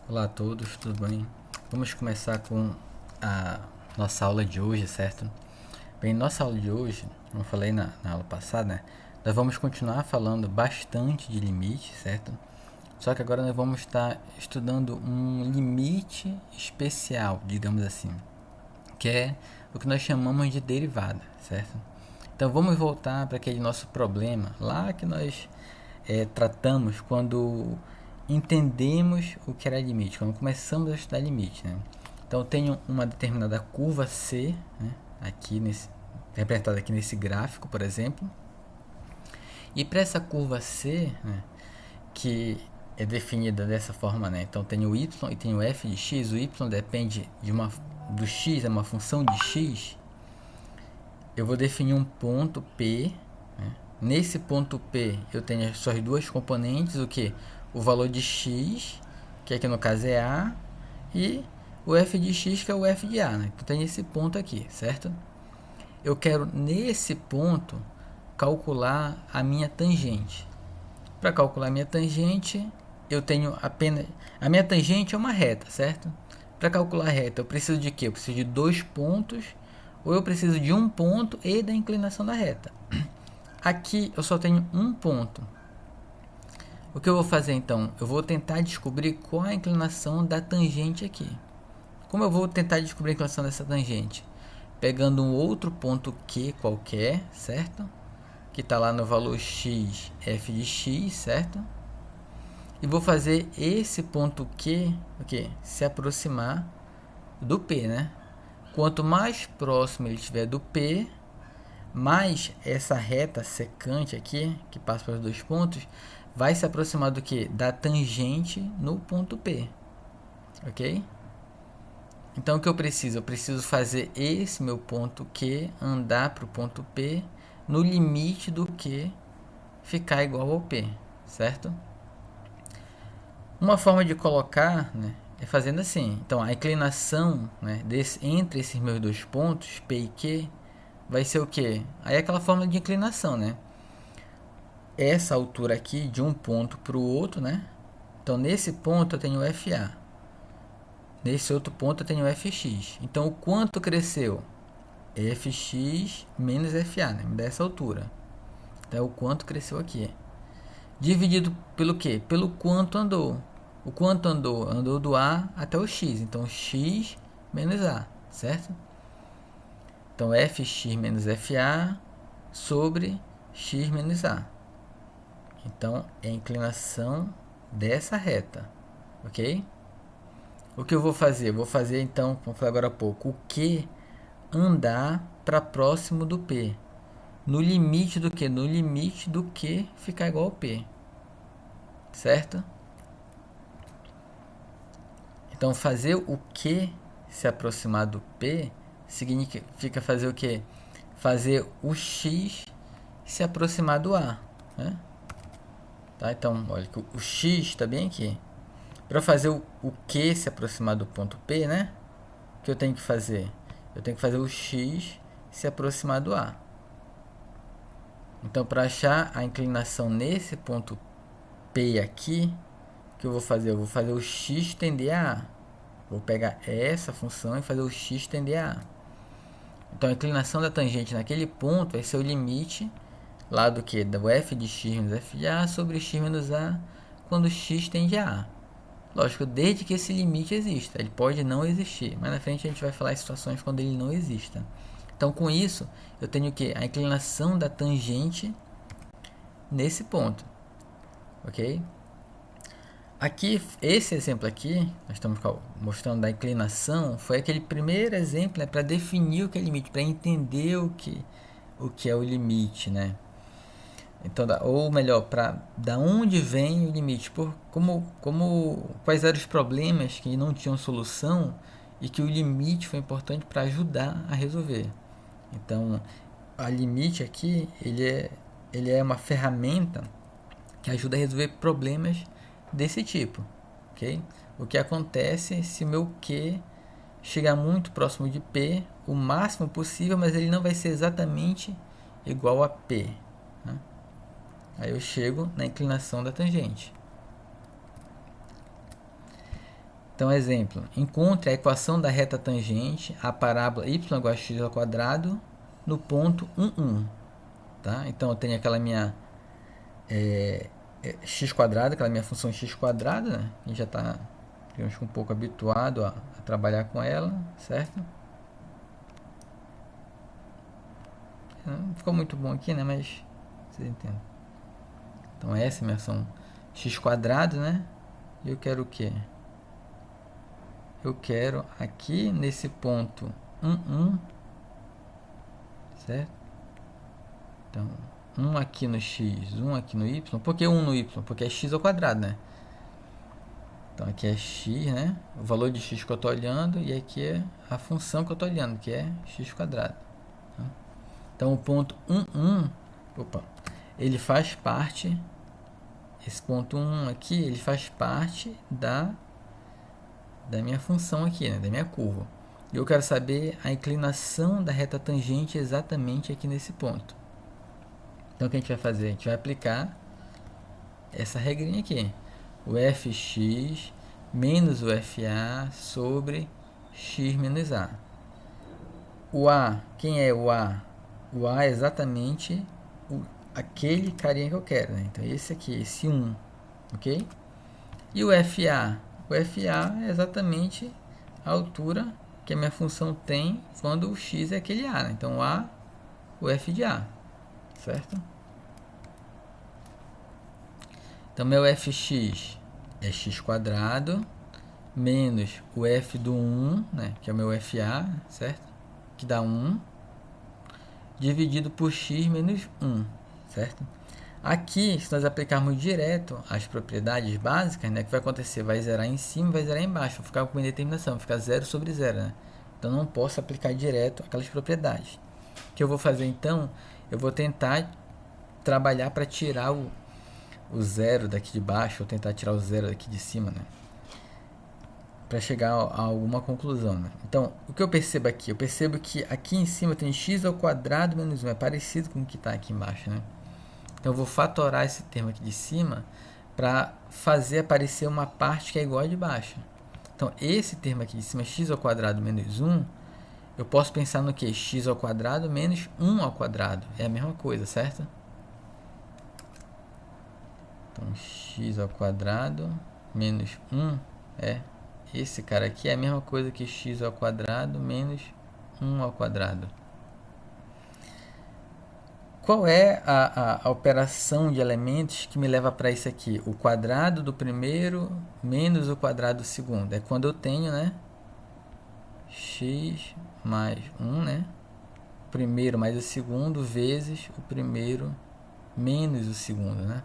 Olá a todos, tudo bem? Vamos começar com a nossa aula de hoje, certo? Bem, nossa aula de hoje, como eu falei na aula passada, né, nós vamos continuar falando bastante de limite, certo? Só que agora nós vamos estar estudando um limite especial, digamos assim, que é o que nós chamamos de derivada, certo? Então vamos voltar para aquele nosso problema lá que nós tratamos quando entendemos o que era limite, quando começamos a estudar limite, né? Então eu tenho uma determinada curva C, né, aqui representada aqui nesse gráfico, por exemplo, e para essa curva C, né, que é definida dessa forma, né? Então tenho o y e tenho o f de x. O y depende do x, é uma função de x. Eu vou definir um ponto P, né? Nesse ponto P eu tenho as suas duas componentes, o que? O valor de x, que aqui no caso é A, e o f de x, que é o f de A, né? Então tem esse ponto aqui, certo? Eu quero nesse ponto calcular a minha tangente. Para calcular a minha tangente, eu tenho apenas... A minha tangente é uma reta, certo? Para calcular a reta, eu preciso de quê? Eu preciso de dois pontos, ou eu preciso de um ponto e da inclinação da reta. Aqui eu só tenho um ponto. O que eu vou fazer então? Eu vou tentar descobrir qual a inclinação da tangente aqui. Como eu vou tentar descobrir a inclinação dessa tangente? Pegando um outro ponto Q qualquer, certo? Que está lá no valor x, f de x, certo? E vou fazer esse ponto Q, se aproximar do P, né? Quanto mais próximo ele estiver do P, mais essa reta secante aqui, que passa pelos dois pontos, vai se aproximar do que? Da tangente no ponto P, ok? Então o que eu preciso? Eu preciso fazer esse meu ponto Q andar para o ponto P no limite do Q ficar igual ao P, certo? Uma forma de colocar, né, é fazendo assim. Então a inclinação, né, entre esses meus dois pontos, P e Q, vai ser o quê? Aí é aquela fórmula de inclinação, né? Essa altura aqui de um ponto para o outro, né? Então nesse ponto eu tenho FA. Nesse outro ponto eu tenho Fx. Então o quanto cresceu? Fx menos Fa, né? Me dá essa altura. Então é o quanto cresceu aqui. Dividido pelo quê? Pelo quanto andou. O quanto andou? Andou do A até o x. Então x menos A, certo? Então Fx menos Fa sobre x menos A. Então é a inclinação dessa reta, ok? O que eu vou fazer? Eu vou fazer então, como eu falei agora há pouco, o Q andar para próximo do P. No limite do que? No limite do Q ficar igual ao P, certo? Então fazer o Q se aproximar do P significa fazer o que? Fazer o X se aproximar do A, né? Tá? Então, olha que o X está bem aqui. Para fazer o Q se aproximar do ponto P, né? O que eu tenho que fazer? Eu tenho que fazer o X se aproximar do A. Então, para achar a inclinação nesse ponto P aqui, o que eu vou fazer? Eu vou fazer o X tender a A. Vou pegar essa função e fazer o X tender a A. Então, a inclinação da tangente naquele ponto vai ser o limite lá do que? Do f de x menos f de A sobre x menos A quando x tende a A. Lógico, desde que esse limite exista. Ele pode não existir, mas na frente a gente vai falar em situações quando ele não exista. Então, com isso, eu tenho que a inclinação da tangente nesse ponto, ok? Aqui, esse exemplo aqui, nós estamos mostrando da inclinação, foi aquele primeiro exemplo, né, para definir o que é limite, para entender o que é o limite, né? Então, ou melhor, para da onde vem o limite, quais eram os problemas que não tinham solução e que o limite foi importante para ajudar a resolver. Então, a limite aqui, ele é uma ferramenta que ajuda a resolver problemas desse tipo, ok? O que acontece se o meu Q chegar muito próximo de P, o máximo possível, mas ele não vai ser exatamente igual a P, né? Aí eu chego na inclinação da tangente. Então, exemplo, encontre a equação da reta tangente à parábola y igual a x ao quadrado no ponto 1, 1. Tá? Então, eu tenho aquela minha x quadrado, aquela minha função x quadrado, né? A gente já está, digamos, um pouco habituado a trabalhar com ela, certo? Não ficou muito bom aqui, né? Mas vocês entendem. Então, essa é a minha função x quadrado, né? E eu quero o quê? Eu quero aqui nesse ponto 1, 1, certo? Então, 1 aqui no x, 1 aqui no y. Por que 1 no y? Porque é x ao quadrado, né? Então, aqui é x, né? O valor de x que eu estou olhando. E aqui é a função que eu estou olhando, que é x quadrado. Então, o ponto 1, 1, opa, ele faz parte, esse ponto 1 aqui, ele faz parte da minha função aqui, né? Da minha curva. E eu quero saber a inclinação da reta tangente exatamente aqui nesse ponto. Então, o que a gente vai fazer? A gente vai aplicar essa regrinha aqui. O fx menos o fa sobre x menos a. O a, quem é o a? O a é exatamente aquele carinha que eu quero, né? Então, esse aqui, esse 1, ok? E o fa? O fa é exatamente a altura que a minha função tem quando o x é aquele a, né? Então, o f de a, certo? Então, meu fx é x quadrado menos o f do 1, né? Que é o meu fa, certo? Que dá 1, dividido por x menos 1, certo? Aqui, se nós aplicarmos direto as propriedades básicas, né, o que vai acontecer? Vai zerar em cima e vai zerar embaixo. Vai ficar com indeterminação, vai ficar 0 sobre 0. Né? Então, não posso aplicar direto aquelas propriedades. O que eu vou fazer, então? Eu vou tentar trabalhar para tirar o 0 daqui de baixo, ou tentar tirar o 0 daqui de cima, né? Para chegar a alguma conclusão. Né? Então, o que eu percebo aqui? Eu percebo que aqui em cima tem x ao quadrado menos 1. É parecido com o que está aqui embaixo, né? Então, eu vou fatorar esse termo aqui de cima para fazer aparecer uma parte que é igual a de baixo. Então, esse termo aqui de cima, x ao quadrado menos 1, eu posso pensar no que? X ao quadrado menos 1 ao quadrado. É a mesma coisa, certo? Então, x ao quadrado menos 1 é... Esse cara aqui é a mesma coisa que x ao quadrado menos 1 ao quadrado. Qual é a operação de elementos que me leva para isso aqui? O quadrado do primeiro menos o quadrado do segundo. É quando eu tenho, né? X mais 1, né? O primeiro mais o segundo vezes o primeiro menos o segundo, né?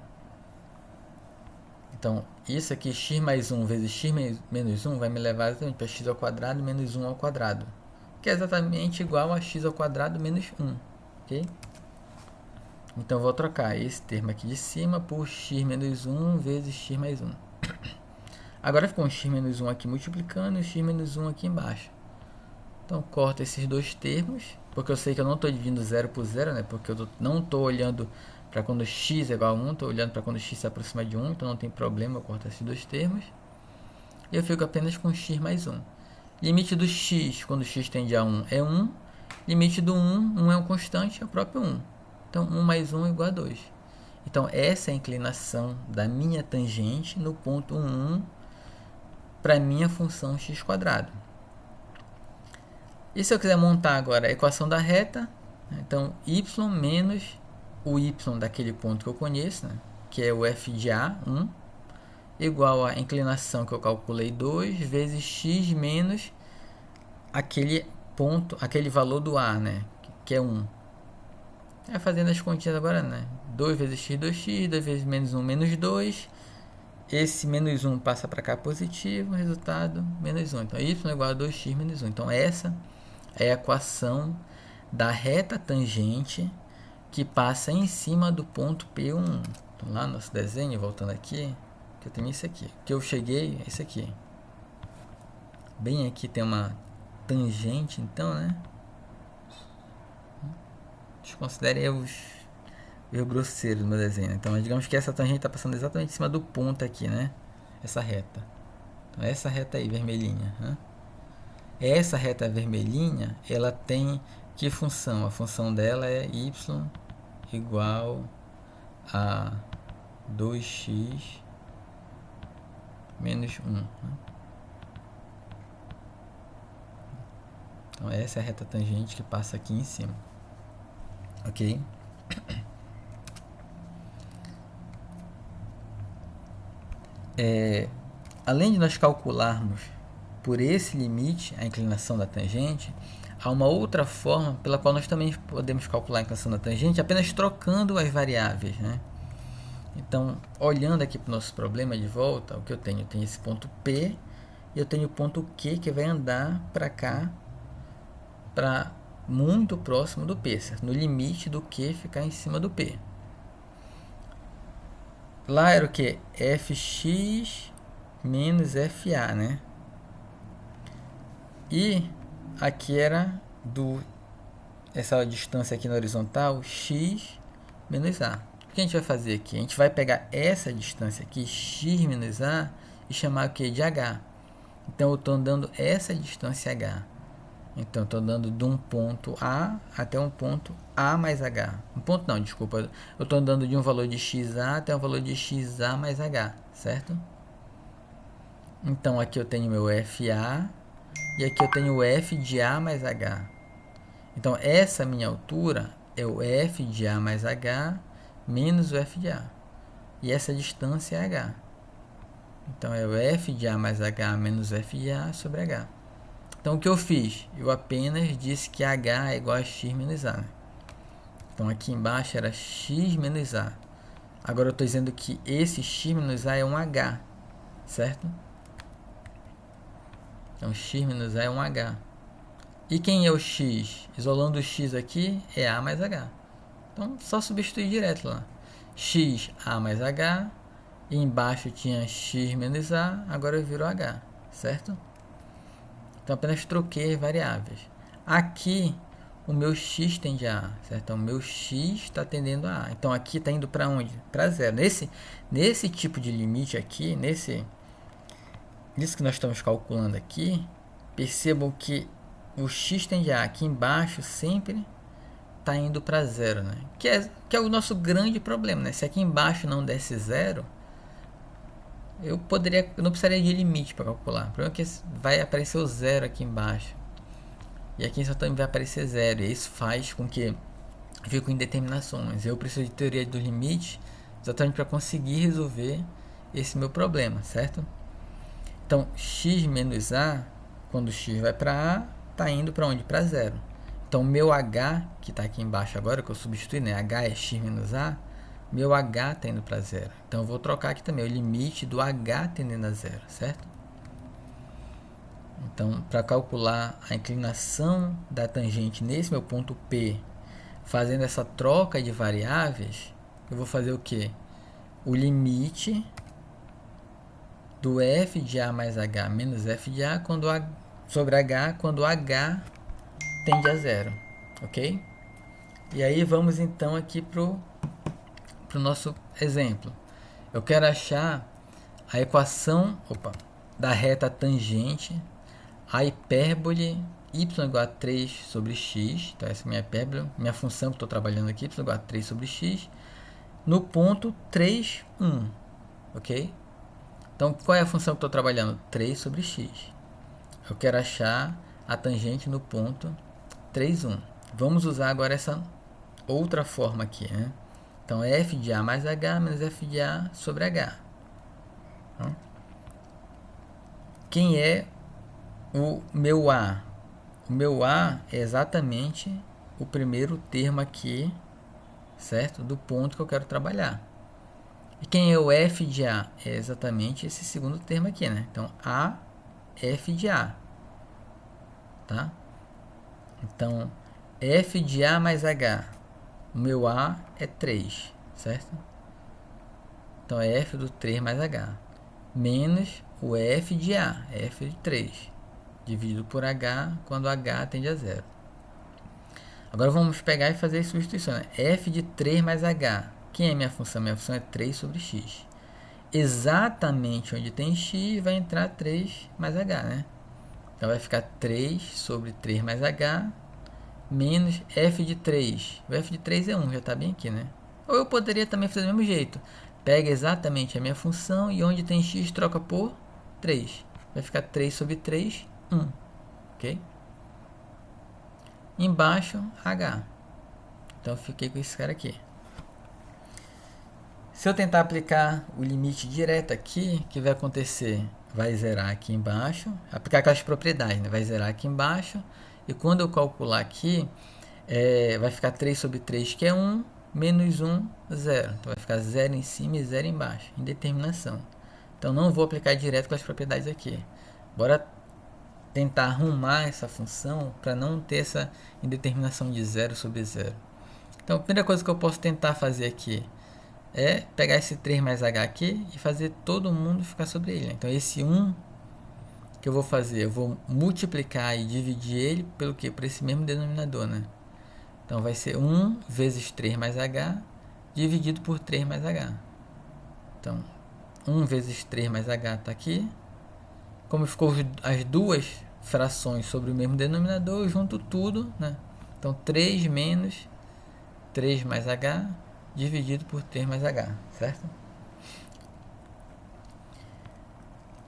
Então, isso aqui, x mais 1 vezes x menos 1, vai me levar exatamente para x ao quadrado menos 1 ao quadrado. Que é exatamente igual a x ao quadrado menos 1. Ok? Então, eu vou trocar esse termo aqui de cima por x menos 1 vezes x mais 1. Agora ficou um x menos 1 aqui multiplicando e x menos 1 aqui embaixo. Então, corto esses dois termos, porque eu sei que eu não estou dividindo 0 por 0, né? Porque eu não estou olhando para quando x é igual a 1, estou olhando para quando x se aproxima de 1, então não tem problema eu cortar esses dois termos. E eu fico apenas com x mais 1. Limite do x, quando x tende a 1, é 1. Limite do 1, 1 é um constante, é o próprio 1. Então, 1 mais 1 é igual a 2. Então, essa é a inclinação da minha tangente no ponto 1, 1 para a minha função x quadrado. E se eu quiser montar agora a equação da reta, então, y menos o y daquele ponto que eu conheço, né, que é o f de a, 1, igual a inclinação que eu calculei 2, vezes x menos aquele ponto, aquele valor do a, né, que é 1. Fazendo as continhas agora, né? 2 vezes x, 2x, 2 vezes menos 1, menos 2. Esse menos 1 passa para cá positivo, resultado, menos 1. Então, y é igual a 2x menos 1. Então, essa é a equação da reta tangente que passa em cima do ponto P1. Então, lá no nosso desenho, voltando aqui, que eu tenho isso aqui. Que eu cheguei, é isso aqui. Bem aqui tem uma tangente, então, né? Desconsidere os grosseiros do meu desenho. Então, digamos que essa tangente está passando exatamente em cima do ponto aqui, né? Essa reta. Então, essa reta aí, vermelhinha. Né? Essa reta vermelhinha, ela tem que função? A função dela é y igual a 2x menos 1. Né? Então, essa é a reta tangente que passa aqui em cima. Ok? Além de nós calcularmos por esse limite a inclinação da tangente, há uma outra forma pela qual nós também podemos calcular a inclinação da tangente apenas trocando as variáveis. Né? Então, olhando aqui para o nosso problema de volta, o que eu tenho? Eu tenho esse ponto P e eu tenho o ponto Q que vai andar para cá, para muito próximo do P, certo? No limite do Q ficar em cima do P. Lá era o que? Fx menos FA, né? E aqui era essa distância aqui na horizontal, x menos a. O que a gente vai fazer aqui? A gente vai pegar essa distância aqui, x menos a, e chamar o que? De h. Então, eu estou andando essa distância h. Então, eu estou andando de um ponto A até um ponto A mais H. Um ponto não, desculpa. Eu estou andando de um valor de XA até um valor de XA mais H, certo? Então, aqui eu tenho meu FA e aqui eu tenho o F de A mais H. Então, essa minha altura é o F de A mais H menos o F de A. E essa distância é H. Então, é o F de A mais H menos F de A sobre H. Então, o que eu fiz? Eu apenas disse que H é igual a x menos A. Né? Então, aqui embaixo era x menos A. Agora, eu estou dizendo que esse x menos A é um H, certo? Então, x menos A é um H. E quem é o x? Isolando o x aqui, é A mais H. Então, só substituir direto lá. X, A mais H. E embaixo tinha x menos A. Agora virou H, certo? Então, apenas troquei as variáveis. Aqui, o meu x tende a A, certo? Então, o meu x está tendendo a A. Então, aqui está indo para onde? Para zero. Nesse tipo de limite aqui, nisso que nós estamos calculando aqui, percebam que o x tende a A. Aqui embaixo sempre está indo para zero, né? Que é o nosso grande problema, né? Se aqui embaixo não desse zero, eu não precisaria de limite para calcular. O problema é que vai aparecer o zero aqui embaixo. E aqui só também vai aparecer zero. E isso faz com que fique com indeterminações. Eu preciso de teoria do limite exatamente para conseguir resolver esse meu problema, certo? Então, x menos a, quando x vai para a, está indo para onde? Para zero. Então, meu h, que está aqui embaixo agora, que eu substituí, né? H é x menos a. Meu h está indo para zero. Então, eu vou trocar aqui também o limite do h tendendo a zero, certo? Então, para calcular a inclinação da tangente nesse meu ponto P, fazendo essa troca de variáveis, eu vou fazer o quê? O limite do f de a mais h menos f de a sobre h quando h tende a zero, ok? E aí, vamos então aqui para o nosso exemplo. Eu quero achar a equação da reta tangente a hipérbole y igual a 3 sobre x. Então, essa é a minha hipérbole, minha função que estou trabalhando aqui, y igual a 3 sobre x, no ponto 3, 1. Ok? Então, qual é a função que estou trabalhando? 3 sobre x. Eu quero achar a tangente no ponto 3, 1. Vamos usar agora essa outra forma aqui, né? Então, f de a mais h menos f de a sobre h. Quem é o meu a? O meu a é exatamente o primeiro termo aqui, certo? Do ponto que eu quero trabalhar. E quem é o f de a? É exatamente esse segundo termo aqui, né? Então, a, f de a. Tá? Então, f de a mais h. O meu a é 3, certo? Então, é f do 3 mais h. Menos o f de a, f de 3. Dividido por h, quando h tende a zero. Agora, vamos pegar e fazer a substituição. Né? F de 3 mais h. Quem é minha função? Minha função é 3 sobre x. exatamente onde tem x, vai entrar 3 mais h, né? Então vai ficar 3 sobre 3 mais h, menos f de 3. O f de 3 é 1, já está bem aqui, né? Ou eu poderia também fazer do mesmo jeito. Pega exatamente a minha função e onde tem x troca por 3. Vai ficar 3 sobre 3, 1. Ok? Embaixo, h. Então eu fiquei com esse cara aqui. Se eu tentar aplicar o limite direto aqui, o que vai acontecer? Vai zerar aqui embaixo, aplicar aquelas propriedades, né? Vai zerar aqui embaixo, e quando eu calcular aqui, vai ficar 3 sobre 3, que é 1, menos 1, 0. Então vai ficar 0 em cima e 0 embaixo, indeterminação. Então não vou aplicar direto com as propriedades aqui. Bora tentar arrumar essa função para não ter essa indeterminação de 0 sobre 0. Então a primeira coisa que eu posso tentar fazer aqui é pegar esse 3 mais h aqui e fazer todo mundo ficar sobre ele. Então esse 1 que eu vou fazer, eu vou multiplicar e dividir ele pelo que? Por esse mesmo denominador, né? Então vai ser 1 vezes 3 mais h dividido por 3 mais h. Então 1 vezes 3 mais h está aqui. Como ficou as duas frações sobre o mesmo denominador, eu junto tudo, né? Então 3 menos 3 mais h dividido por 3 mais h, certo?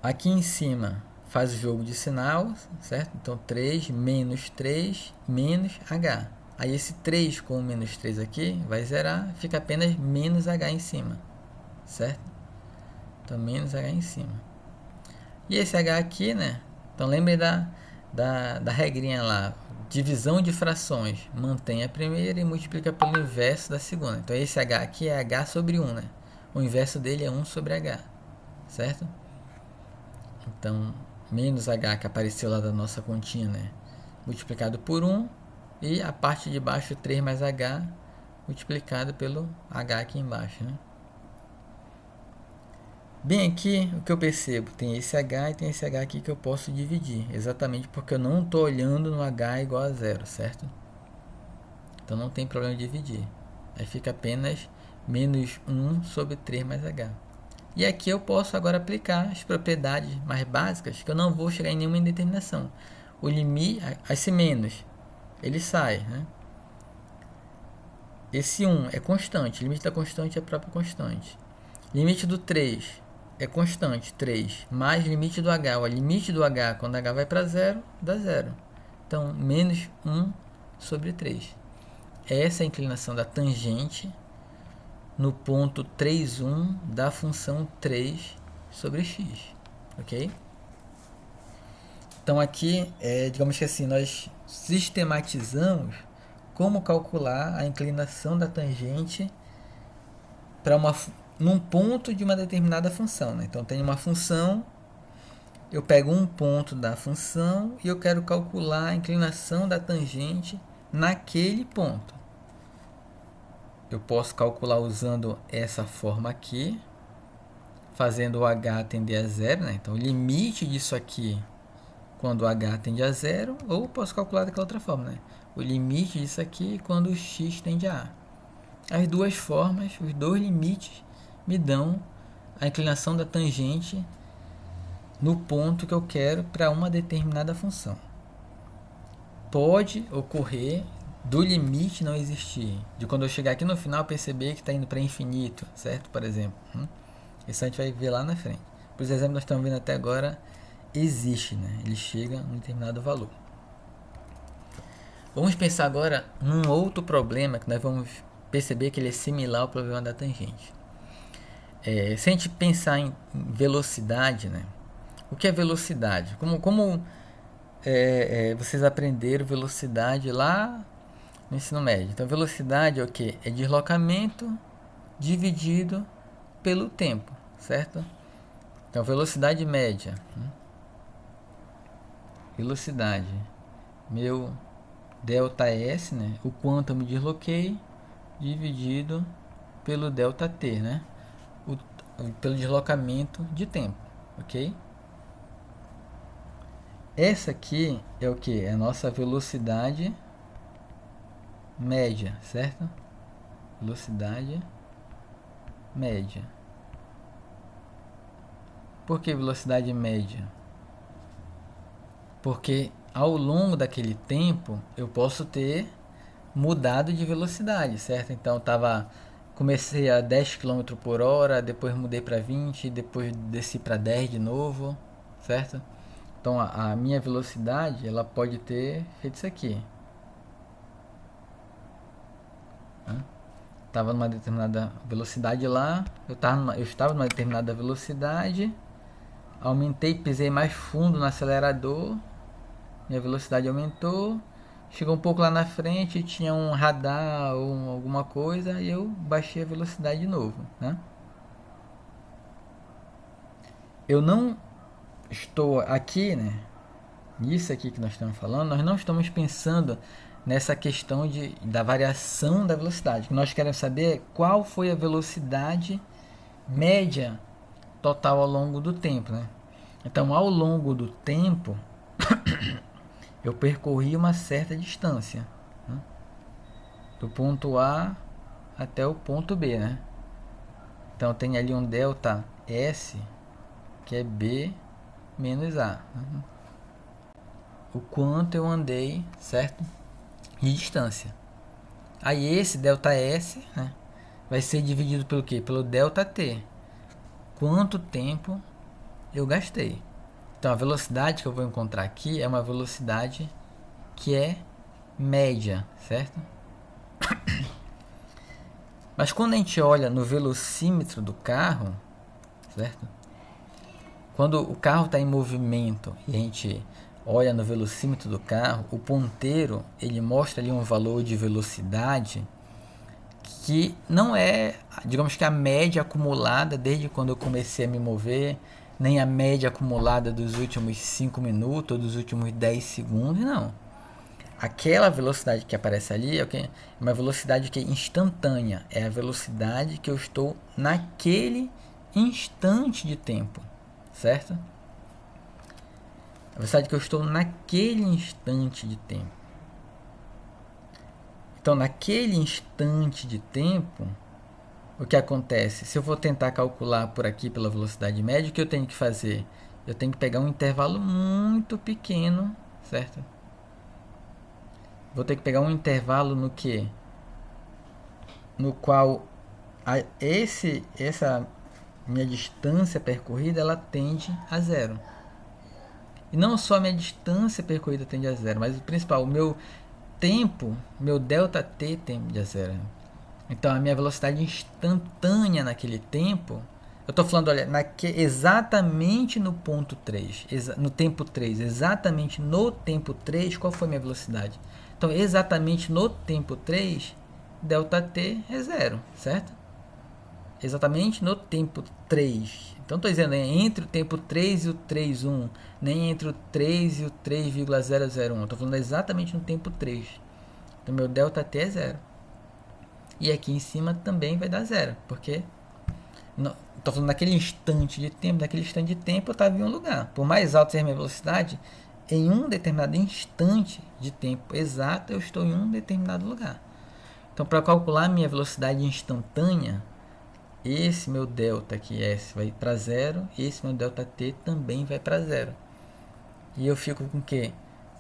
Aqui em cima faz o jogo de sinal, certo? Então 3 menos h. Aí esse 3 com o menos 3 aqui vai zerar, fica apenas menos h em cima, certo? Então menos h em cima. E esse h aqui, né? Então lembre da regrinha lá, divisão de frações, mantém a primeira e multiplica pelo inverso da segunda. Então esse h aqui é h sobre 1, né? O inverso dele é 1 sobre h, certo? Então, menos h que apareceu lá da nossa continha, né? Multiplicado por 1, e a parte de baixo 3 mais h multiplicado pelo h aqui embaixo, né? Bem aqui, o que eu percebo, tem esse h e tem esse h aqui que eu posso dividir, exatamente porque eu não estou olhando no h igual a 0, certo? Então não tem problema de dividir. Aí fica apenas menos 1 sobre 3 mais h. E aqui eu posso agora aplicar as propriedades mais básicas, que eu não vou chegar em nenhuma indeterminação. O limite, esse menos, ele sai, né? Esse 1 é constante, o limite da constante é a própria constante. Limite do 3 é constante, 3, mais limite do h. O limite do h, quando h vai para 0, dá 0. Então, menos 1 sobre 3. Essa é a inclinação da tangente no ponto 3,1 da função 3 sobre x, ok? Então aqui, digamos que assim, nós sistematizamos como calcular a inclinação da tangente para num ponto de uma determinada função, né? Então tem uma função, eu pego um ponto da função e eu quero calcular a inclinação da tangente naquele ponto. Eu posso calcular usando essa forma aqui, fazendo o h tender a 0, né? Então o limite disso aqui quando o h tende a 0, ou posso calcular daquela outra forma, né? O limite disso aqui quando o x tende a a. As duas formas, os dois limites me dão a inclinação da tangente no ponto que eu quero para uma determinada função. Pode ocorrer do limite não existir, de quando eu chegar aqui no final perceber que está indo para infinito, certo? Por exemplo, isso a gente vai ver lá na frente. Por exemplo, nós estamos vendo até agora, existe, né? Ele chega a um determinado valor. Vamos pensar agora num outro problema que nós vamos perceber que ele é similar ao problema da tangente. Se a gente pensar em velocidade, né? O que é velocidade? Como vocês aprenderam velocidade lá no ensino médio? Então, velocidade é o que? É deslocamento dividido pelo tempo, certo? Então, velocidade média. Velocidade. Meu ΔS, né? O quanto eu me desloquei, dividido pelo ΔT, né? Pelo deslocamento de tempo, ok? Essa aqui é o que? É a nossa velocidade média, certo? Velocidade média. Por que velocidade média? Porque ao longo daquele tempo eu posso ter mudado de velocidade, certo? Então comecei a 10 km por hora, depois mudei para 20, depois desci para 10 de novo, certo? Então a minha velocidade ela pode ter feito isso aqui. Estava numa determinada velocidade lá, eu estava numa determinada velocidade, aumentei, pisei mais fundo no acelerador, minha velocidade aumentou, chegou um pouco lá na frente, tinha um radar ou alguma coisa, e eu baixei a velocidade de novo, né? Eu não estou aqui, né? Nisso aqui que nós estamos falando, nós não estamos pensando nessa questão da variação da velocidade. O que nós queremos saber é qual foi a velocidade média total ao longo do tempo, né? Então, ao longo do tempo, eu percorri uma certa distância, né? Do ponto A até o ponto B, né? Então, tem ali um delta S, que é B menos A. O quanto eu andei, certo? De distância. Aí esse delta S, né, vai ser dividido pelo quê? Pelo delta T. Quanto tempo eu gastei. Então a velocidade que eu vou encontrar aqui é uma velocidade que é média, certo? Mas quando a gente olha no velocímetro do carro, certo? Quando o carro está em movimento e a gente olha no velocímetro do carro, o ponteiro ele mostra ali um valor de velocidade que não é, digamos que a média acumulada desde quando eu comecei a me mover, nem a média acumulada dos últimos 5 minutos ou dos últimos 10 segundos, não. Aquela velocidade que aparece ali é uma velocidade que é instantânea, é a velocidade que eu estou naquele instante de tempo, certo? A velocidade que eu estou naquele instante de tempo. Então, naquele instante de tempo, o que acontece? Se eu for tentar calcular por aqui pela velocidade média, o que eu tenho que fazer? Eu tenho que pegar um intervalo muito pequeno, certo? Vou ter que pegar um intervalo no que? No qual essa minha distância percorrida ela tende a zero. E não só a minha distância percorrida tende a zero, mas o principal, o meu tempo, meu delta T tende a zero. Então a minha velocidade instantânea naquele tempo, eu estou falando, olha, exatamente no ponto 3, no tempo 3, exatamente no tempo 3, qual foi a minha velocidade? Então exatamente no tempo 3, delta T é zero, certo? Exatamente no tempo 3. Então estou dizendo, entre o tempo 3 e o 3,1, nem entre o 3 e o 3,001. Estou falando exatamente no tempo 3. Então meu delta T é zero. E aqui em cima também vai dar zero, porque estou falando naquele instante de tempo, eu estava em um lugar. Por mais alta seja a minha velocidade, em um determinado instante de tempo exato, eu estou em um determinado lugar. Então, para calcular a minha velocidade instantânea, esse meu delta aqui, S, vai para zero, e esse meu delta T também vai para zero. E eu fico com o quê?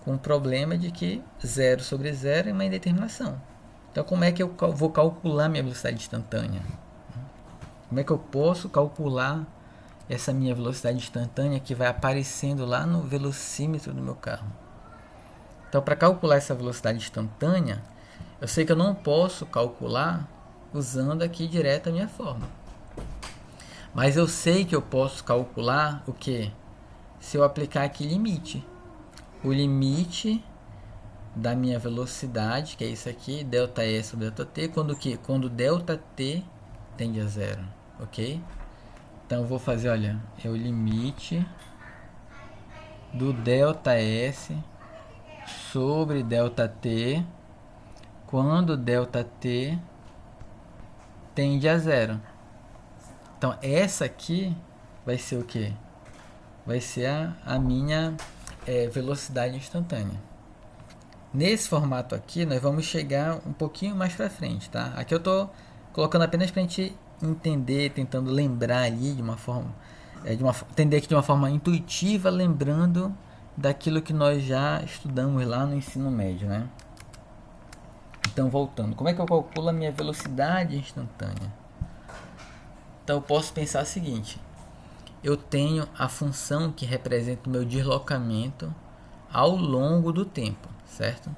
Com o problema de que 0 sobre 0 é uma indeterminação. Então, como é que eu vou calcular minha velocidade instantânea? Como é que eu posso calcular essa minha velocidade instantânea que vai aparecendo lá no velocímetro do meu carro? Então, para calcular essa velocidade instantânea, eu sei que eu não posso calcular usando aqui direto a minha fórmula. Mas eu sei que eu posso calcular o que? Se eu aplicar aqui limite. O limite da minha velocidade, que é isso aqui, delta S sobre delta T, quando delta T tende a zero, ok? Então eu vou fazer, olha, é o limite do delta S sobre delta T quando delta T tende a zero. Então essa aqui vai ser o que? Vai ser a minha velocidade instantânea. Nesse formato aqui, nós vamos chegar um pouquinho mais para frente, tá? Aqui eu estou colocando apenas para a gente entender, tentando lembrar ali de uma forma entender aqui de uma forma intuitiva, lembrando daquilo que nós já estudamos lá no ensino médio, né? Então, voltando, como é que eu calculo a minha velocidade instantânea? Então, eu posso pensar o seguinte: eu tenho a função que representa o meu deslocamento ao longo do tempo, certo?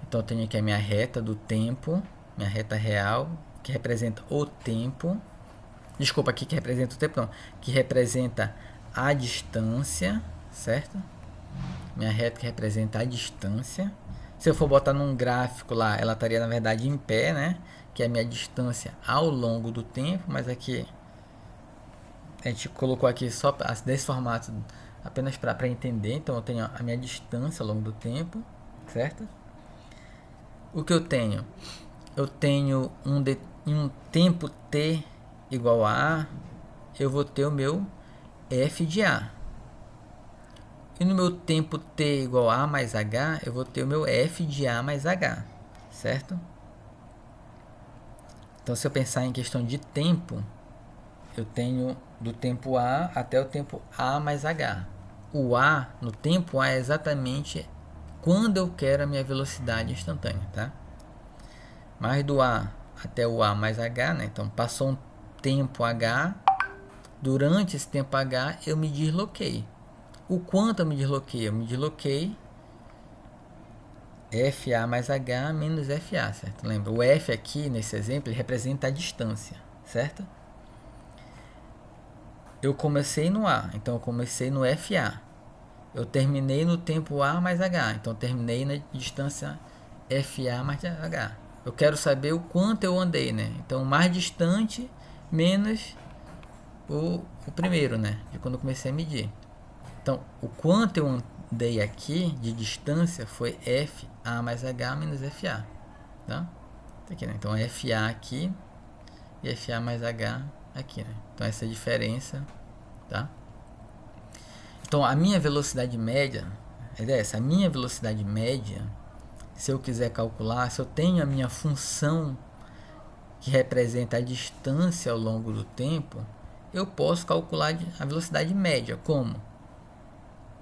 Então, eu tenho aqui a minha reta do tempo, minha reta real, que representa o tempo. Desculpa, aqui que representa o tempo, não. Que representa a distância, certo? Minha reta que representa a distância. Se eu for botar num gráfico lá, ela estaria na verdade em pé, né? Que é a minha distância ao longo do tempo, mas aqui a gente colocou aqui só desse formato apenas para entender. Então eu tenho a minha distância ao longo do tempo, certo? O que eu tenho? Eu tenho um tempo t igual a A, eu vou ter o meu f de A. E no meu tempo t igual a mais h, eu vou ter o meu f de a mais h, certo? Então, se eu pensar em questão de tempo, eu tenho do tempo a até o tempo a mais h. O a, no tempo a, é exatamente quando eu quero a minha velocidade instantânea, tá? Mas do a até o a mais h, né? Então, passou um tempo h, durante esse tempo h, eu me desloquei. O quanto eu me desloquei? Eu me desloquei FA mais H menos FA, certo? Lembra, o F aqui, nesse exemplo, ele representa a distância, certo? Eu comecei no A, então eu comecei no FA. Eu terminei no tempo A mais H, então eu terminei na distância FA mais H. Eu quero saber o quanto eu andei, né? Então, mais distante menos o primeiro, né? De quando eu comecei a medir. Então, o quanto eu andei aqui de distância foi FA mais H menos FA. Tá? Aqui, né? Então, FA aqui e FA mais H aqui. Né? Então, essa é a diferença. Tá? Então, a minha velocidade média é essa. A minha velocidade média, se eu quiser calcular, se eu tenho a minha função que representa a distância ao longo do tempo, eu posso calcular a velocidade média. Como?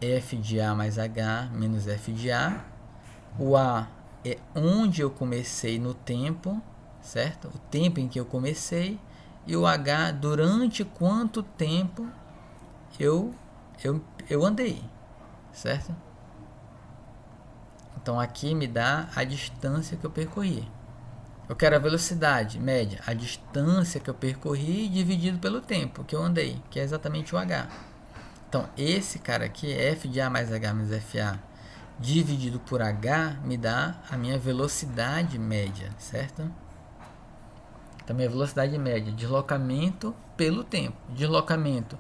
F de A mais H menos F de A. O A é onde eu comecei no tempo, certo? O tempo em que eu comecei. E o H, durante quanto tempo eu andei, certo? Então, aqui me dá a distância que eu percorri. Eu quero a velocidade média, a distância que eu percorri dividido pelo tempo que eu andei, que é exatamente o H. Então, esse cara aqui, F de A mais H menos FA, dividido por H, me dá a minha velocidade média, certo? Então, minha velocidade média, deslocamento pelo tempo. Deslocamento,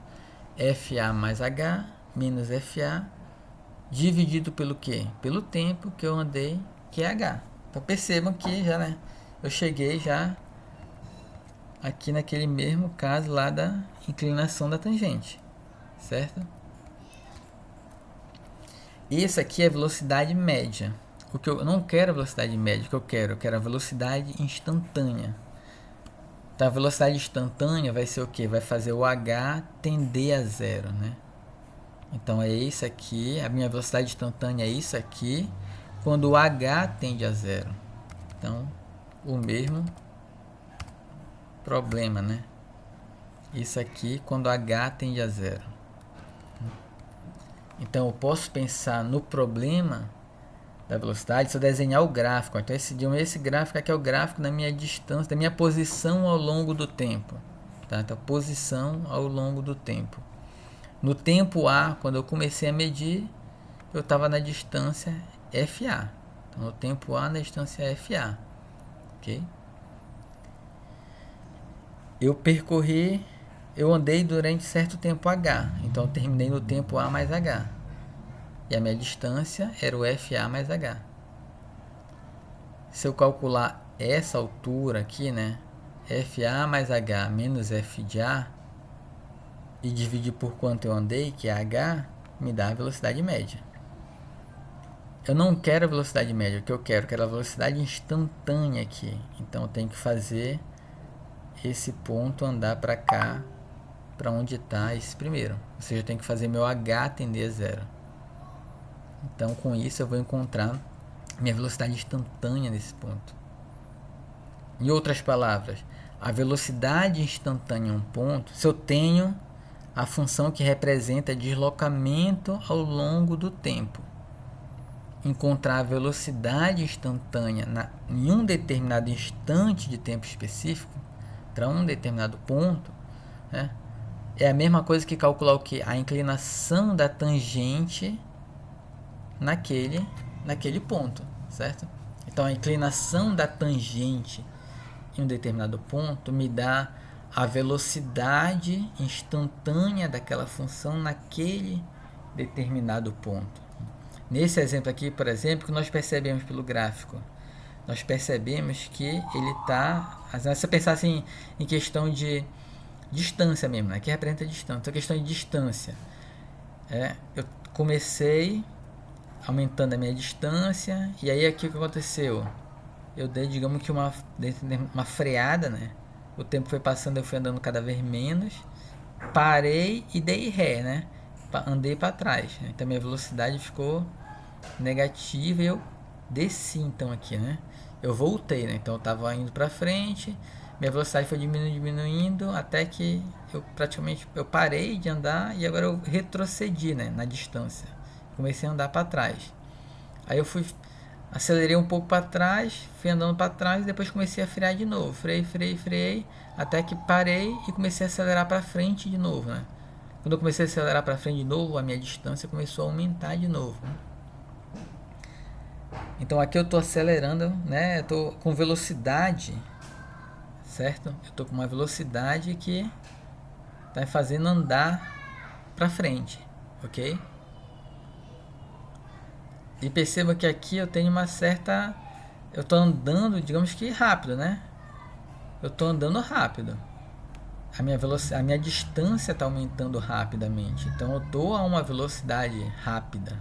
FA mais H menos FA, dividido pelo quê? Pelo tempo que eu andei, que é H. Então, percebam que já, né, eu cheguei já aqui naquele mesmo caso lá da inclinação da tangente. Certo? Esse aqui é a velocidade média. O que eu não quero a velocidade média, o que eu quero a velocidade instantânea. Então, a velocidade instantânea vai ser o que? Vai fazer o H tender a zero, né? Então, é isso aqui. A minha velocidade instantânea é isso aqui, quando o H tende a zero. Então, o mesmo problema, né? Isso aqui, quando o H tende a zero. Então, eu posso pensar no problema da velocidade se eu desenhar o gráfico. Então, esse gráfico aqui é o gráfico da minha distância, da minha posição ao longo do tempo. Tá? Então, posição ao longo do tempo. No tempo A, quando eu comecei a medir, eu estava na distância FA. Então, no tempo A, na distância FA. Ok? Eu andei durante certo tempo H, então eu terminei no tempo A mais H. E a minha distância era o FA mais H. Se eu calcular essa altura aqui, né, FA mais H menos F de A, e dividir por quanto eu andei, que é H, me dá a velocidade média. Eu não quero a velocidade média, o que eu quero a velocidade instantânea aqui. Então eu tenho que fazer esse ponto andar para cá para onde está esse primeiro. Ou seja, eu tenho que fazer meu h tender a zero. Então, com isso, eu vou encontrar minha velocidade instantânea nesse ponto. Em outras palavras, a velocidade instantânea em um ponto, se eu tenho a função que representa deslocamento ao longo do tempo, encontrar a velocidade instantânea em um determinado instante de tempo específico, para um determinado ponto, né, é a mesma coisa que calcular o que? A inclinação da tangente naquele ponto, certo? Então, a inclinação da tangente em um determinado ponto me dá a velocidade instantânea daquela função naquele determinado ponto. Nesse exemplo aqui, por exemplo, que nós percebemos pelo gráfico, nós percebemos que ele está... Se você pensar assim, em questão de distância mesmo, né? Que representa a distância, então, questão de distância. Eu comecei aumentando a minha distância, e aí aqui o que aconteceu? Eu dei, digamos que uma freada, né? O tempo foi passando, eu fui andando cada vez menos, parei e dei ré, né? Andei para trás, né? Então minha velocidade ficou negativa e eu desci então aqui, né? Eu voltei, né? Então eu estava indo para frente, minha velocidade foi diminuindo até que eu praticamente parei de andar e agora eu retrocedi, né? Na distância, comecei a andar para trás. Aí eu acelerei um pouco para trás, fui andando para trás e depois comecei a frear de novo. Freiei, até que parei e comecei a acelerar para frente de novo, né? Quando eu comecei a acelerar para frente de novo, a minha distância começou a aumentar de novo, né? Então aqui eu estou acelerando, né? Eu estou com velocidade, certo? Eu estou com uma velocidade que está fazendo andar para frente, ok? E perceba que aqui eu tenho uma certa... Eu estou andando, digamos que rápido, né? Eu estou andando rápido. A minha distância está aumentando rapidamente. Então eu estou a uma velocidade rápida.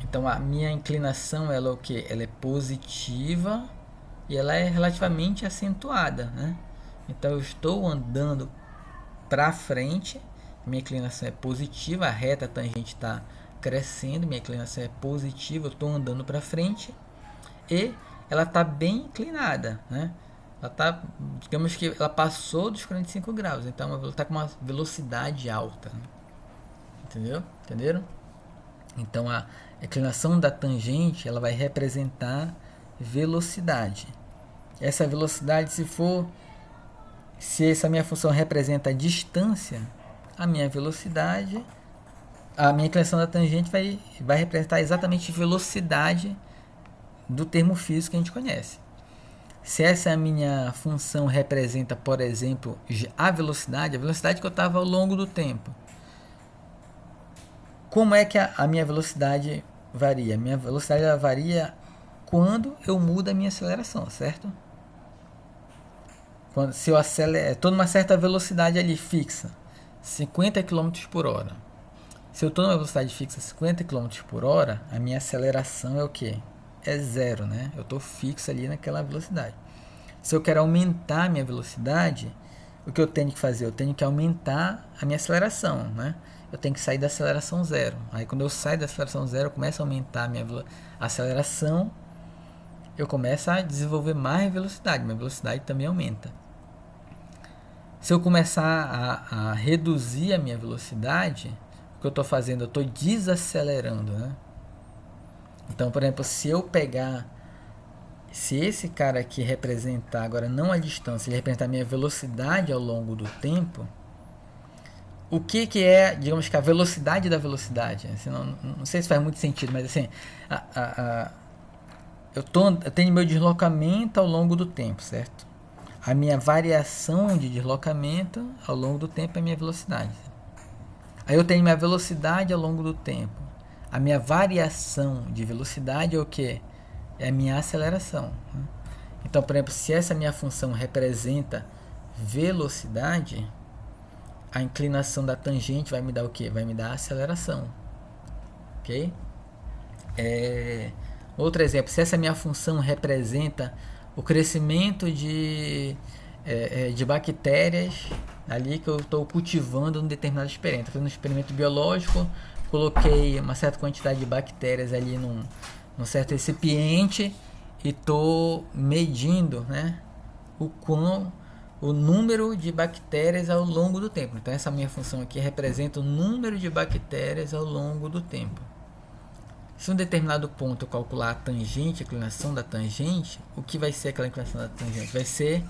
Então a minha inclinação, ela é o que? Ela é positiva e ela é relativamente acentuada, né? Então eu estou andando para frente, minha inclinação é positiva, a reta tangente está crescendo, minha inclinação é positiva, eu estou andando para frente e ela está bem inclinada, né? Ela tá, digamos que ela passou dos 45 graus, então ela está com uma velocidade alta, né? Entendeu? Entenderam? Então a inclinação da tangente, ela vai representar velocidade. Essa velocidade, se essa minha função representa a distância, a minha velocidade, a minha inclinação da tangente vai representar exatamente a velocidade do termo físico que a gente conhece. Se essa minha função representa, por exemplo, a velocidade que eu estava ao longo do tempo, como é que a minha velocidade varia? Minha velocidade ela varia quando eu mudo a minha aceleração, certo? Se eu estou numa certa velocidade ali fixa, 50 km por hora. Se eu estou numa velocidade fixa 50 km por hora, a minha aceleração é o quê? É zero, né? Eu estou fixo ali naquela velocidade. Se eu quero aumentar a minha velocidade, o que eu tenho que fazer? Eu tenho que aumentar a minha aceleração, né? Eu tenho que sair da aceleração zero. Aí quando eu saio da aceleração zero, eu começo a aumentar a minha aceleração, eu começo a desenvolver mais velocidade, minha velocidade também aumenta. Se eu começar a reduzir a minha velocidade, o que eu estou fazendo? Eu estou desacelerando, né? Então, por exemplo, se esse cara aqui representar, agora não a distância, ele representar a minha velocidade ao longo do tempo, o que é, digamos que a velocidade da velocidade? Assim, não sei se faz muito sentido, mas assim, eu tenho meu deslocamento ao longo do tempo, certo? A minha variação de deslocamento ao longo do tempo é a minha velocidade. Aí eu tenho minha velocidade ao longo do tempo. A minha variação de velocidade é o que? É a minha aceleração, né? Então, por exemplo, se essa minha função representa velocidade, a inclinação da tangente vai me dar o que? Vai me dar aceleração. Ok? Outro exemplo, se essa minha função representa o crescimento de de bactérias ali que eu estou cultivando um determinado experimento. Estou fazendo um experimento biológico, coloquei uma certa quantidade de bactérias ali num certo recipiente e estou medindo, né, o número de bactérias ao longo do tempo. Então essa minha função aqui representa o número de bactérias ao longo do tempo. Se em um determinado ponto eu calcular a tangente, a inclinação da tangente, o que vai ser aquela inclinação da tangente? Vai ser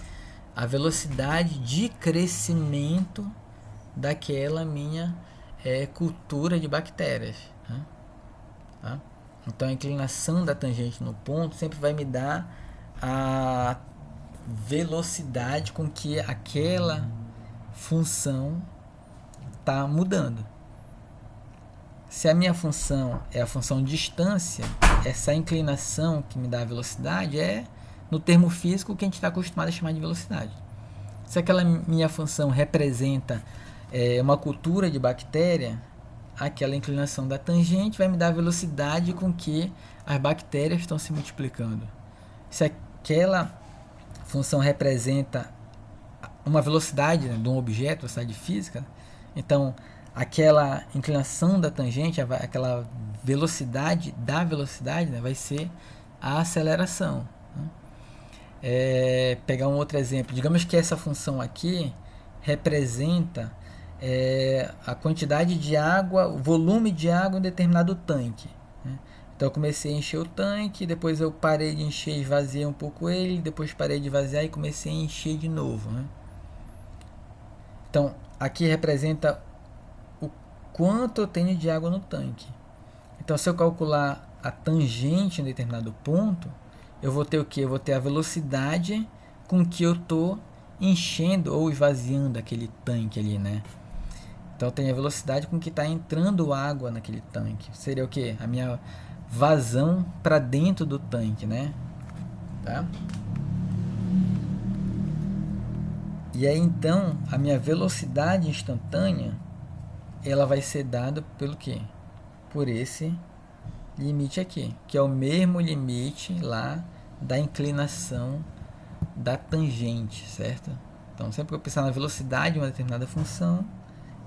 a velocidade de crescimento daquela minha cultura de bactérias. Né? Tá? Então a inclinação da tangente no ponto sempre vai me dar a velocidade com que aquela função está mudando. Se a minha função é a função distância, essa inclinação que me dá a velocidade é, no termo físico, o que a gente está acostumado a chamar de velocidade. Se aquela minha função representa uma cultura de bactéria, aquela inclinação da tangente vai me dar a velocidade com que as bactérias estão se multiplicando. Se aquela função representa uma velocidade, né, de um objeto, velocidade física, então aquela inclinação da tangente, aquela velocidade da velocidade, né, vai ser a aceleração. Né? Pegar um outro exemplo, digamos que essa função aqui representa a quantidade de água, o volume de água em um determinado tanque. Né? Então eu comecei a encher o tanque, depois eu parei de encher, esvaziei um pouco ele, depois parei de esvaziar e comecei a encher de novo. Né? Então aqui representa o quanto eu tenho de água no tanque. Então se eu calcular a tangente em determinado ponto, eu vou ter o que? Eu vou ter a velocidade com que eu estou enchendo ou esvaziando aquele tanque ali, né? Então tem a velocidade com que está entrando água naquele tanque. Seria o que? A minha vazão para dentro do tanque, né? Tá? E aí então a minha velocidade instantânea ela vai ser dada pelo quê? Por esse limite aqui, que é o mesmo limite lá da inclinação da tangente, certo? Então sempre que eu pensar na velocidade de uma determinada função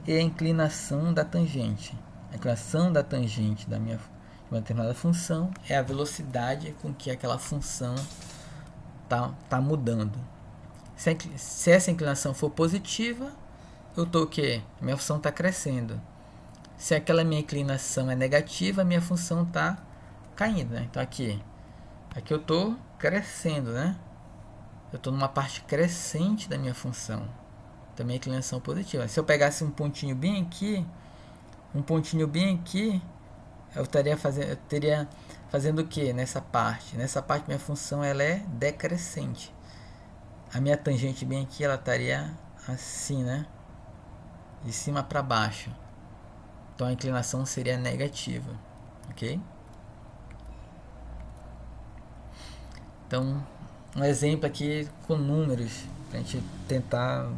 e a inclinação da tangente. A inclinação da tangente de uma determinada função é a velocidade com que aquela função tá mudando. Se essa inclinação for positiva, eu estou o quê? Minha função está crescendo. Se aquela minha inclinação é negativa, a minha função está caindo. Né? Então aqui eu estou crescendo, né? Eu estou numa parte crescente da minha função. Também inclinação positiva. Se eu pegasse um pontinho bem aqui, eu teria fazendo o que nessa parte? Nessa parte minha função ela é decrescente. A minha tangente bem aqui ela estaria assim, né? De cima para baixo. Então a inclinação seria negativa, ok? Então um exemplo aqui com números para a gente tentar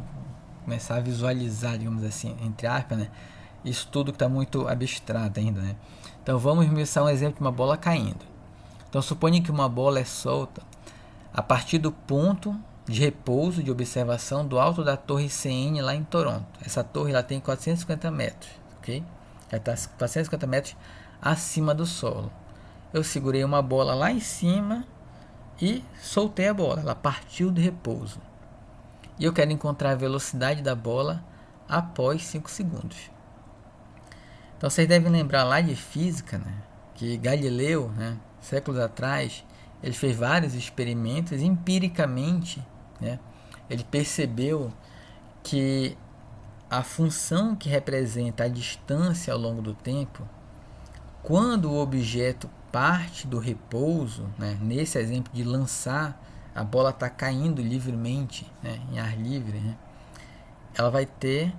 começar a visualizar, digamos assim, entre aspas, né? Isso tudo que está muito abstrato ainda, né? Então vamos pensar um exemplo de uma bola caindo. Então suponha que uma bola é solta a partir do ponto de repouso de observação do alto da torre CN lá em Toronto. Essa torre ela tem 450 metros, ok? Ela está 450 metros acima do solo. Eu segurei uma bola lá em cima e soltei a bola. Ela partiu de repouso. E eu quero encontrar a velocidade da bola após 5 segundos. Então vocês devem lembrar lá de física, né, que Galileu, né, séculos atrás, ele fez vários experimentos empiricamente, né, ele percebeu que a função que representa a distância ao longo do tempo, quando o objeto parte do repouso, né, nesse exemplo de lançar, a bola está caindo livremente, né, em ar livre, né, ela vai ter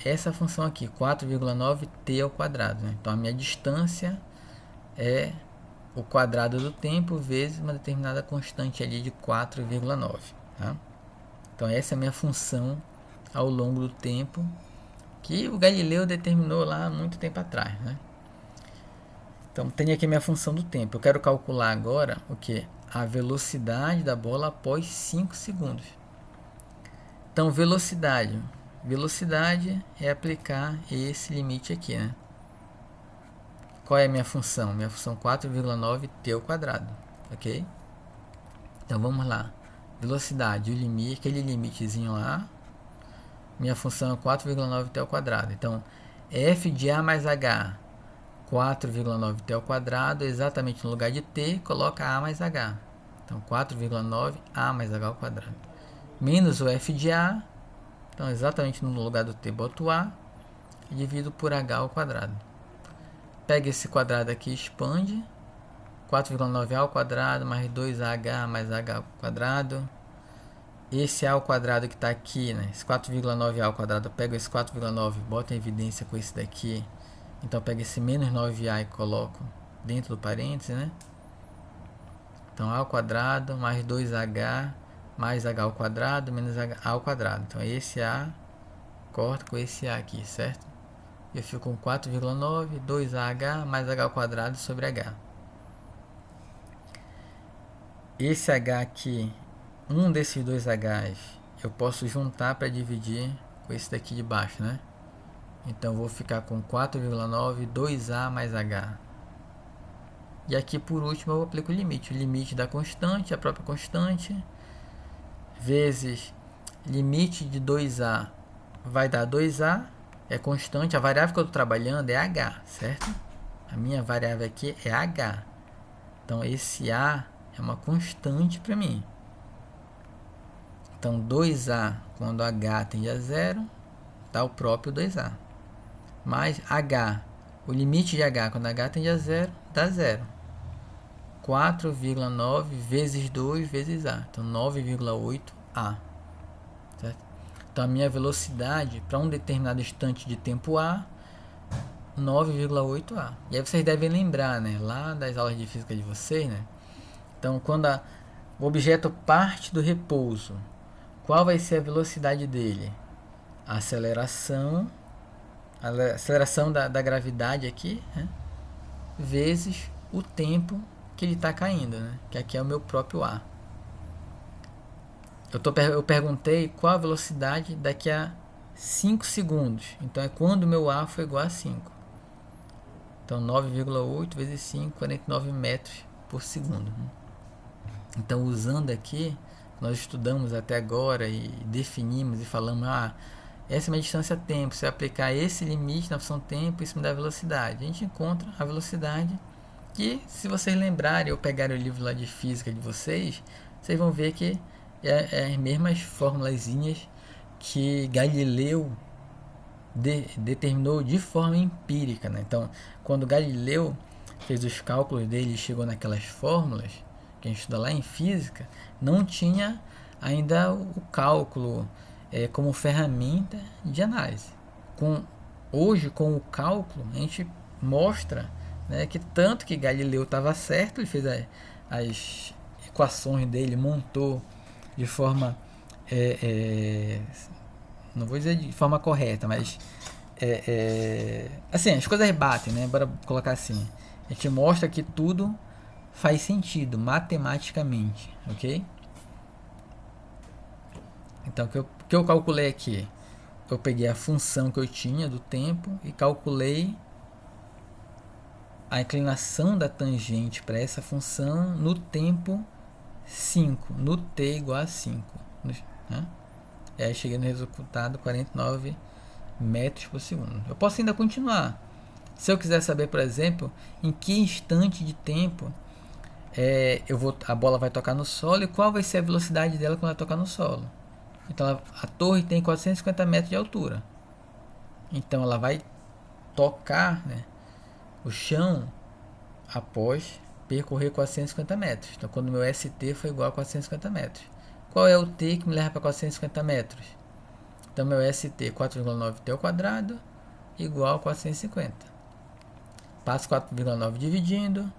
essa função aqui, 4,9t ao quadrado. Né? Então a minha distância é o quadrado do tempo vezes uma determinada constante ali de 4,9. Tá? Então essa é a minha função ao longo do tempo que o Galileu determinou lá há muito tempo atrás. Né? Então tem aqui a minha função do tempo. Eu quero calcular agora o que? A velocidade da bola após 5 segundos. Então, velocidade. Velocidade é aplicar esse limite aqui, né? Qual é a minha função? Minha função 4,9t ao quadrado, ok? Então, vamos lá. Velocidade, o limite, aquele limitezinho lá. Minha função é 4,9t ao quadrado. Então, f de a mais h, 4,9t ao quadrado, exatamente no lugar de t, coloca a mais h. Então, 4,9a mais h ao quadrado. Menos o f de a, então exatamente no lugar do t, boto a, e divido por h ao quadrado. Pega esse quadrado aqui e expande. 4,9a ao quadrado mais 2ah mais h ao quadrado. Esse a ao quadrado que está aqui, né? Esse 4,9a ao quadrado, eu pego esse 4,9, boto em evidência com esse daqui. Então eu pego esse menos 9a e coloco dentro do parênteses, né? Então a ao quadrado mais 2h mais h ao quadrado menos h ao quadrado. Então esse a corta com esse a aqui, certo? Eu fico com 4,9, 2ah mais h ao quadrado sobre h. Esse h aqui, um desses dois h's, eu posso juntar para dividir com esse daqui de baixo, né? Então, vou ficar com 4,9, 2a mais h. E aqui, por último, eu aplico o limite da constante, a própria constante, vezes limite de 2a vai dar 2a, é constante. A variável que eu estou trabalhando é h, certo? A minha variável aqui é h. Então, esse a é uma constante para mim. Então, 2a, quando h tende a zero, dá o próprio 2a. Mais h, o limite de h, quando h tende a zero, dá zero. 4,9 vezes 2 vezes a. Então, 9,8a. Certo? Então, a minha velocidade para um determinado instante de tempo a, 9,8a. E aí vocês devem lembrar, né, lá das aulas de física de vocês, né? Então, quando o objeto parte do repouso, qual vai ser a velocidade dele? A aceleração da gravidade aqui, né, vezes o tempo que ele está caindo, né, que aqui é o meu próprio A. Eu perguntei qual a velocidade daqui a 5 segundos. Então, é quando o meu A for igual a 5. Então, 9,8 vezes 5, 49 metros por segundo. Então, usando aqui, nós estudamos até agora e definimos e falamos, essa é uma distância tempo. Se eu aplicar esse limite na função tempo, isso me dá velocidade. A gente encontra a velocidade que, se vocês lembrarem ou pegarem o livro lá de física de vocês, vocês vão ver que é as mesmas formulazinhas que Galileu determinou de forma empírica, né? Então, quando Galileu fez os cálculos dele e chegou naquelas fórmulas que a gente estuda lá em física, não tinha ainda o cálculo como ferramenta de análise. Hoje, com o cálculo, a gente mostra, né, que tanto que Galileu estava certo, ele fez as equações dele, montou de forma, não vou dizer de forma correta, mas assim, as coisas batem, né? Bora colocar assim. A gente mostra que tudo faz sentido matematicamente, ok? Então, o que eu calculei aqui? Eu peguei a função que eu tinha do tempo e calculei a inclinação da tangente para essa função no tempo 5, no t igual a 5. Né? E aí cheguei no resultado 49 metros por segundo. Eu posso ainda continuar. Se eu quiser saber, por exemplo, em que instante de tempo a bola vai tocar no solo e qual vai ser a velocidade dela quando ela tocar no solo. Então a torre tem 450 metros de altura. Então ela vai tocar, né, o chão após percorrer 450 metros. Então quando o meu ST foi igual a 450 metros. Qual é o T que me leva para 450 metros? Então meu ST 4,9t ao quadrado igual a 450. Passo 4,9 dividindo.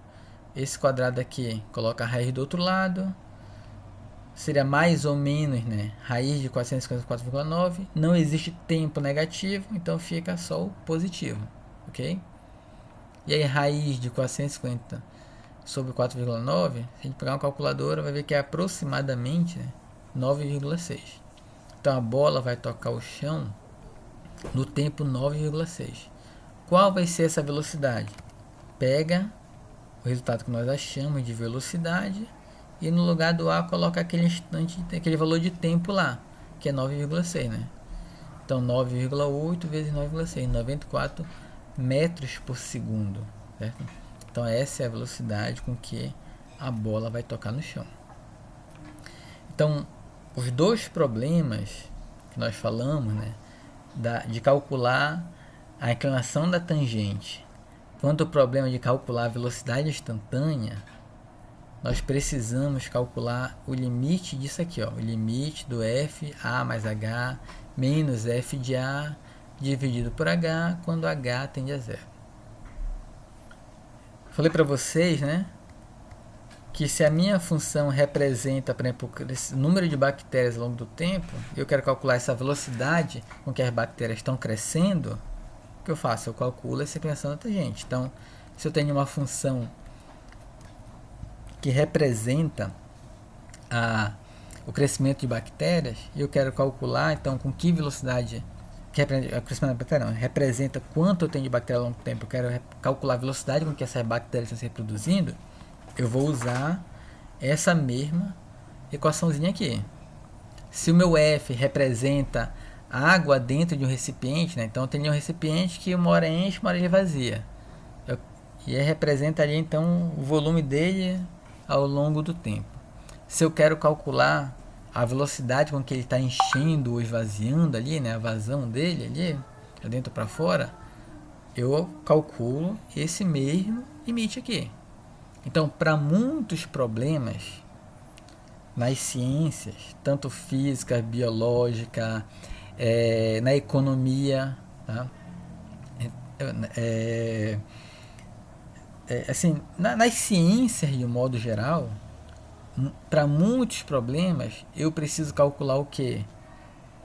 Esse quadrado aqui, coloca a raiz do outro lado. Seria mais ou menos, né, raiz de 454,9. Não existe tempo negativo, então fica só o positivo, ok? E aí, raiz de 450 sobre 4,9, se a gente pegar uma calculadora, vai ver que é aproximadamente, né, 9,6. Então a bola vai tocar o chão no tempo 9,6. Qual vai ser essa velocidade? Pega o resultado que nós achamos de velocidade e no lugar do A coloca aquele instante, aquele valor de tempo lá, que é 9,6, né? Então 9,8 vezes 9,6, 94 metros por segundo, certo? Então essa é a velocidade com que a bola vai tocar no chão. Então, os dois problemas que nós falamos, né, de calcular a inclinação da tangente, quanto o problema de calcular a velocidade instantânea, nós precisamos calcular o limite disso aqui, ó, o limite do f a mais h menos f de a dividido por h quando h tende a zero. Falei para vocês, né, que se a minha função representa, por exemplo, o número de bactérias ao longo do tempo, eu quero calcular essa velocidade com que as bactérias estão crescendo, o que eu faço? Eu calculo essa inclinação da tangente. Então, se eu tenho uma função que representa o crescimento de bactérias, e eu quero calcular, então, com que velocidade que representa, o crescimento da bactéria não, representa quanto eu tenho de bactéria ao longo do tempo, eu quero calcular a velocidade com que essas bactérias estão se reproduzindo, eu vou usar essa mesma equaçãozinha aqui. Se o meu F representa água dentro de um recipiente, né? Então eu tenho um recipiente que uma hora enche, uma hora ele vazia. E representa ali então o volume dele ao longo do tempo. Se eu quero calcular a velocidade com que ele está enchendo ou esvaziando ali, né? A vazão dele ali, de dentro para fora, eu calculo esse mesmo limite aqui. Então, para muitos problemas nas ciências, tanto física, biológica, na economia, tá? Assim, nas ciências de um modo geral, para muitos problemas eu preciso calcular o que?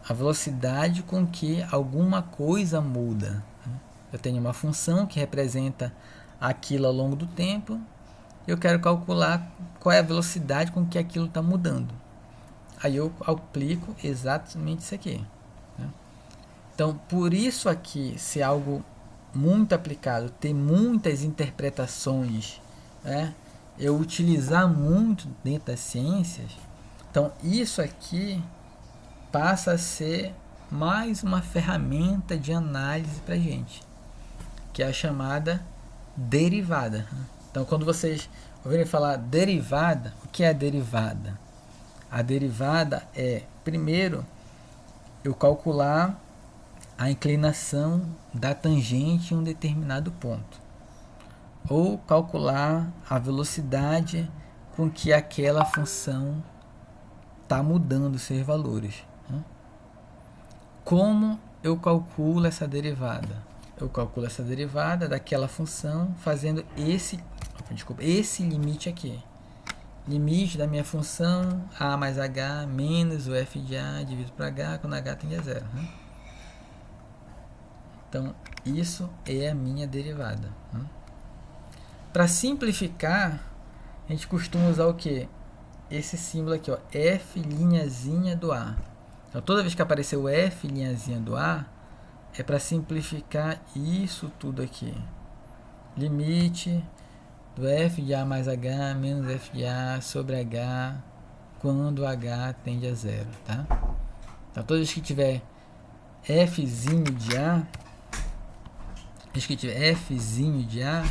A velocidade com que alguma coisa muda. Eu tenho uma função que representa aquilo ao longo do tempo. Eu quero calcular qual é a velocidade com que aquilo está mudando. Aí eu aplico exatamente isso aqui. Né? Então, por isso aqui, ser algo muito aplicado, ter muitas interpretações, né? Eu utilizar muito dentro das ciências, então isso aqui passa a ser mais uma ferramenta de análise para a gente, que é a chamada derivada. Então, quando vocês ouvirem falar derivada, o que é a derivada? A derivada é, primeiro, eu calcular a inclinação da tangente em um determinado ponto, ou calcular a velocidade com que aquela função está mudando seus valores. Como eu calculo essa derivada? Eu calculo essa derivada daquela função fazendo esse limite aqui. Limite da minha função a mais h menos o f de a dividido por h quando h tende a zero. Então, isso é a minha derivada. Para simplificar, a gente costuma usar o que? Esse símbolo aqui, ó, f linhazinha do a. Então, toda vez que aparecer o f linhazinha do a, é para simplificar isso tudo aqui. Limite do f de a mais h menos f de a sobre h quando h tende a zero, tá? Então, toda vez que tiver fzinho de a,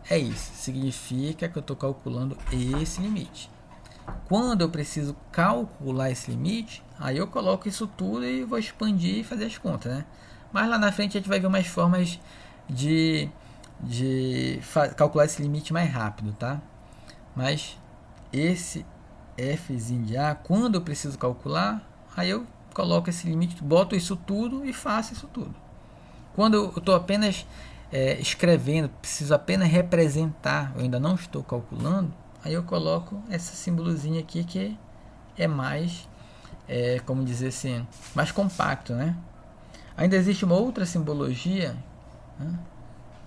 é isso. Significa que eu estou calculando esse limite. Quando eu preciso calcular esse limite, aí eu coloco isso tudo e vou expandir e fazer as contas, né? Mas lá na frente a gente vai ver umas formas de calcular esse limite mais rápido, tá? Mas esse fzinho de a, quando eu preciso calcular, aí eu coloco esse limite, boto isso tudo e faço isso tudo. Quando eu estou apenas escrevendo, preciso apenas representar, eu ainda não estou calculando, aí eu coloco essa simbolozinha aqui que é mais, como dizer assim, mais compacto, né? Ainda existe uma outra simbologia, né?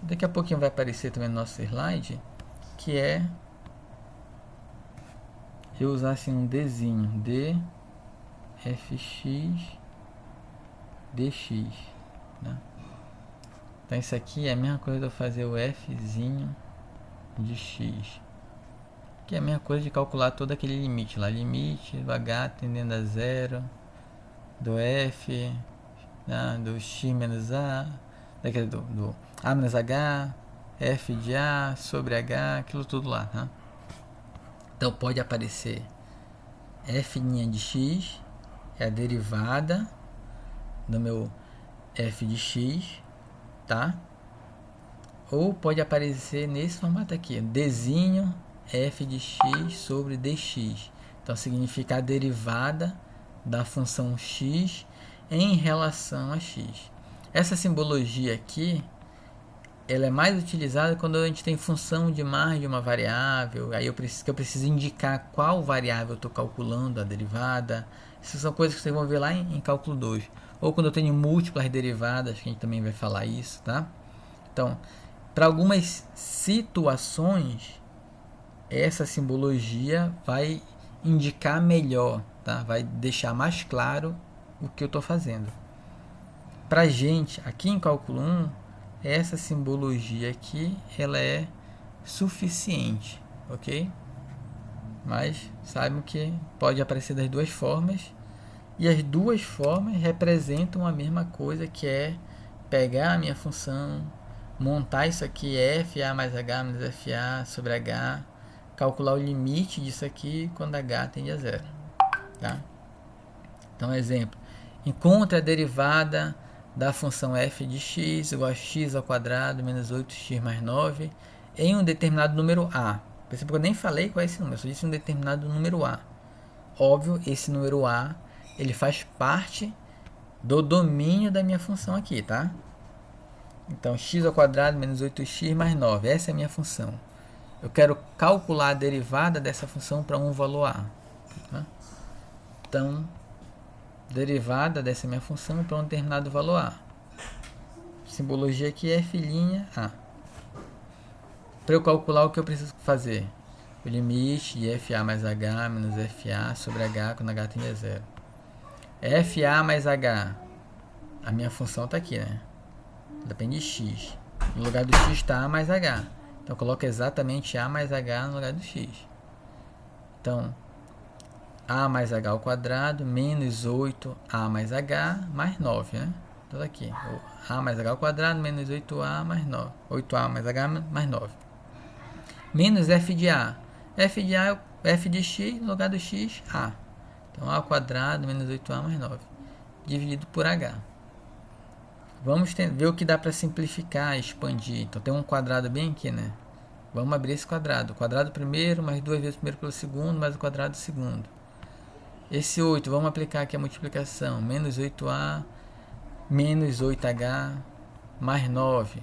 Daqui a pouquinho vai aparecer também no nosso slide, que é eu usar assim um Dzinho, D, Fx dx, né? Então isso aqui é a mesma coisa de eu fazer o fzinho de x, que é a mesma coisa de calcular todo aquele limite lá, limite do h tendendo a zero, do f, né, do x menos a, daquele do a menos h, f de a sobre h, aquilo tudo lá, né? Então pode aparecer f' de x, é a derivada do meu f de x, tá? Ou pode aparecer nesse formato aqui, dzinho f de x sobre dx. Então significa a derivada da função x em relação a x. Essa simbologia aqui, ela é mais utilizada quando a gente tem função de mais de uma variável. Aí eu preciso indicar qual variável eu estou calculando a derivada. Essas são coisas que vocês vão ver lá em cálculo 2. Ou quando eu tenho múltiplas derivadas, que a gente também vai falar isso, tá? Então, para algumas situações, essa simbologia vai indicar melhor, tá? Vai deixar mais claro o que eu estou fazendo. Para a gente, aqui em cálculo 1, essa simbologia aqui, ela é suficiente, ok? Mas saibam que pode aparecer das duas formas, e as duas formas representam a mesma coisa, que é pegar a minha função, montar isso aqui, fa mais h menos fa sobre h, calcular o limite disso aqui quando h tende a zero, tá? Então, exemplo, encontre a derivada da função f de x igual a x ao quadrado menos 8x mais 9 em um determinado número a. Perceba que eu nem falei qual é esse número, eu só disse um determinado número a. Óbvio, esse número a, ele faz parte do domínio da minha função aqui, tá? Então, x ao quadrado menos 8x mais 9, essa é a minha função. Eu quero calcular a derivada dessa função para um valor a, tá? Então, derivada dessa minha função para um determinado valor a. Simbologia aqui é f' a. Para eu calcular, o que eu preciso fazer? O limite de fa mais h menos fa sobre h quando h tende a zero. Fa mais h, a minha função está aqui, né? Depende de x. No lugar do x está a mais h. Então, eu coloco exatamente a mais h no lugar do x. Então, a mais h ao quadrado menos 8a mais h mais 9, né? Tudo aqui. A mais h ao quadrado menos 8a mais 9. 8a mais h mais 9. Menos f de a. F de a é f de x no lugar do x, a. Então, a ao quadrado menos 8a mais 9. Dividido por h. Vamos ver o que dá para simplificar, expandir. Então, tem um quadrado bem aqui, né? Vamos abrir esse quadrado. O quadrado primeiro, mais 2 vezes o primeiro pelo segundo, mais o quadrado do segundo. Esse 8, vamos aplicar aqui a multiplicação. Menos 8a, menos 8h, mais 9.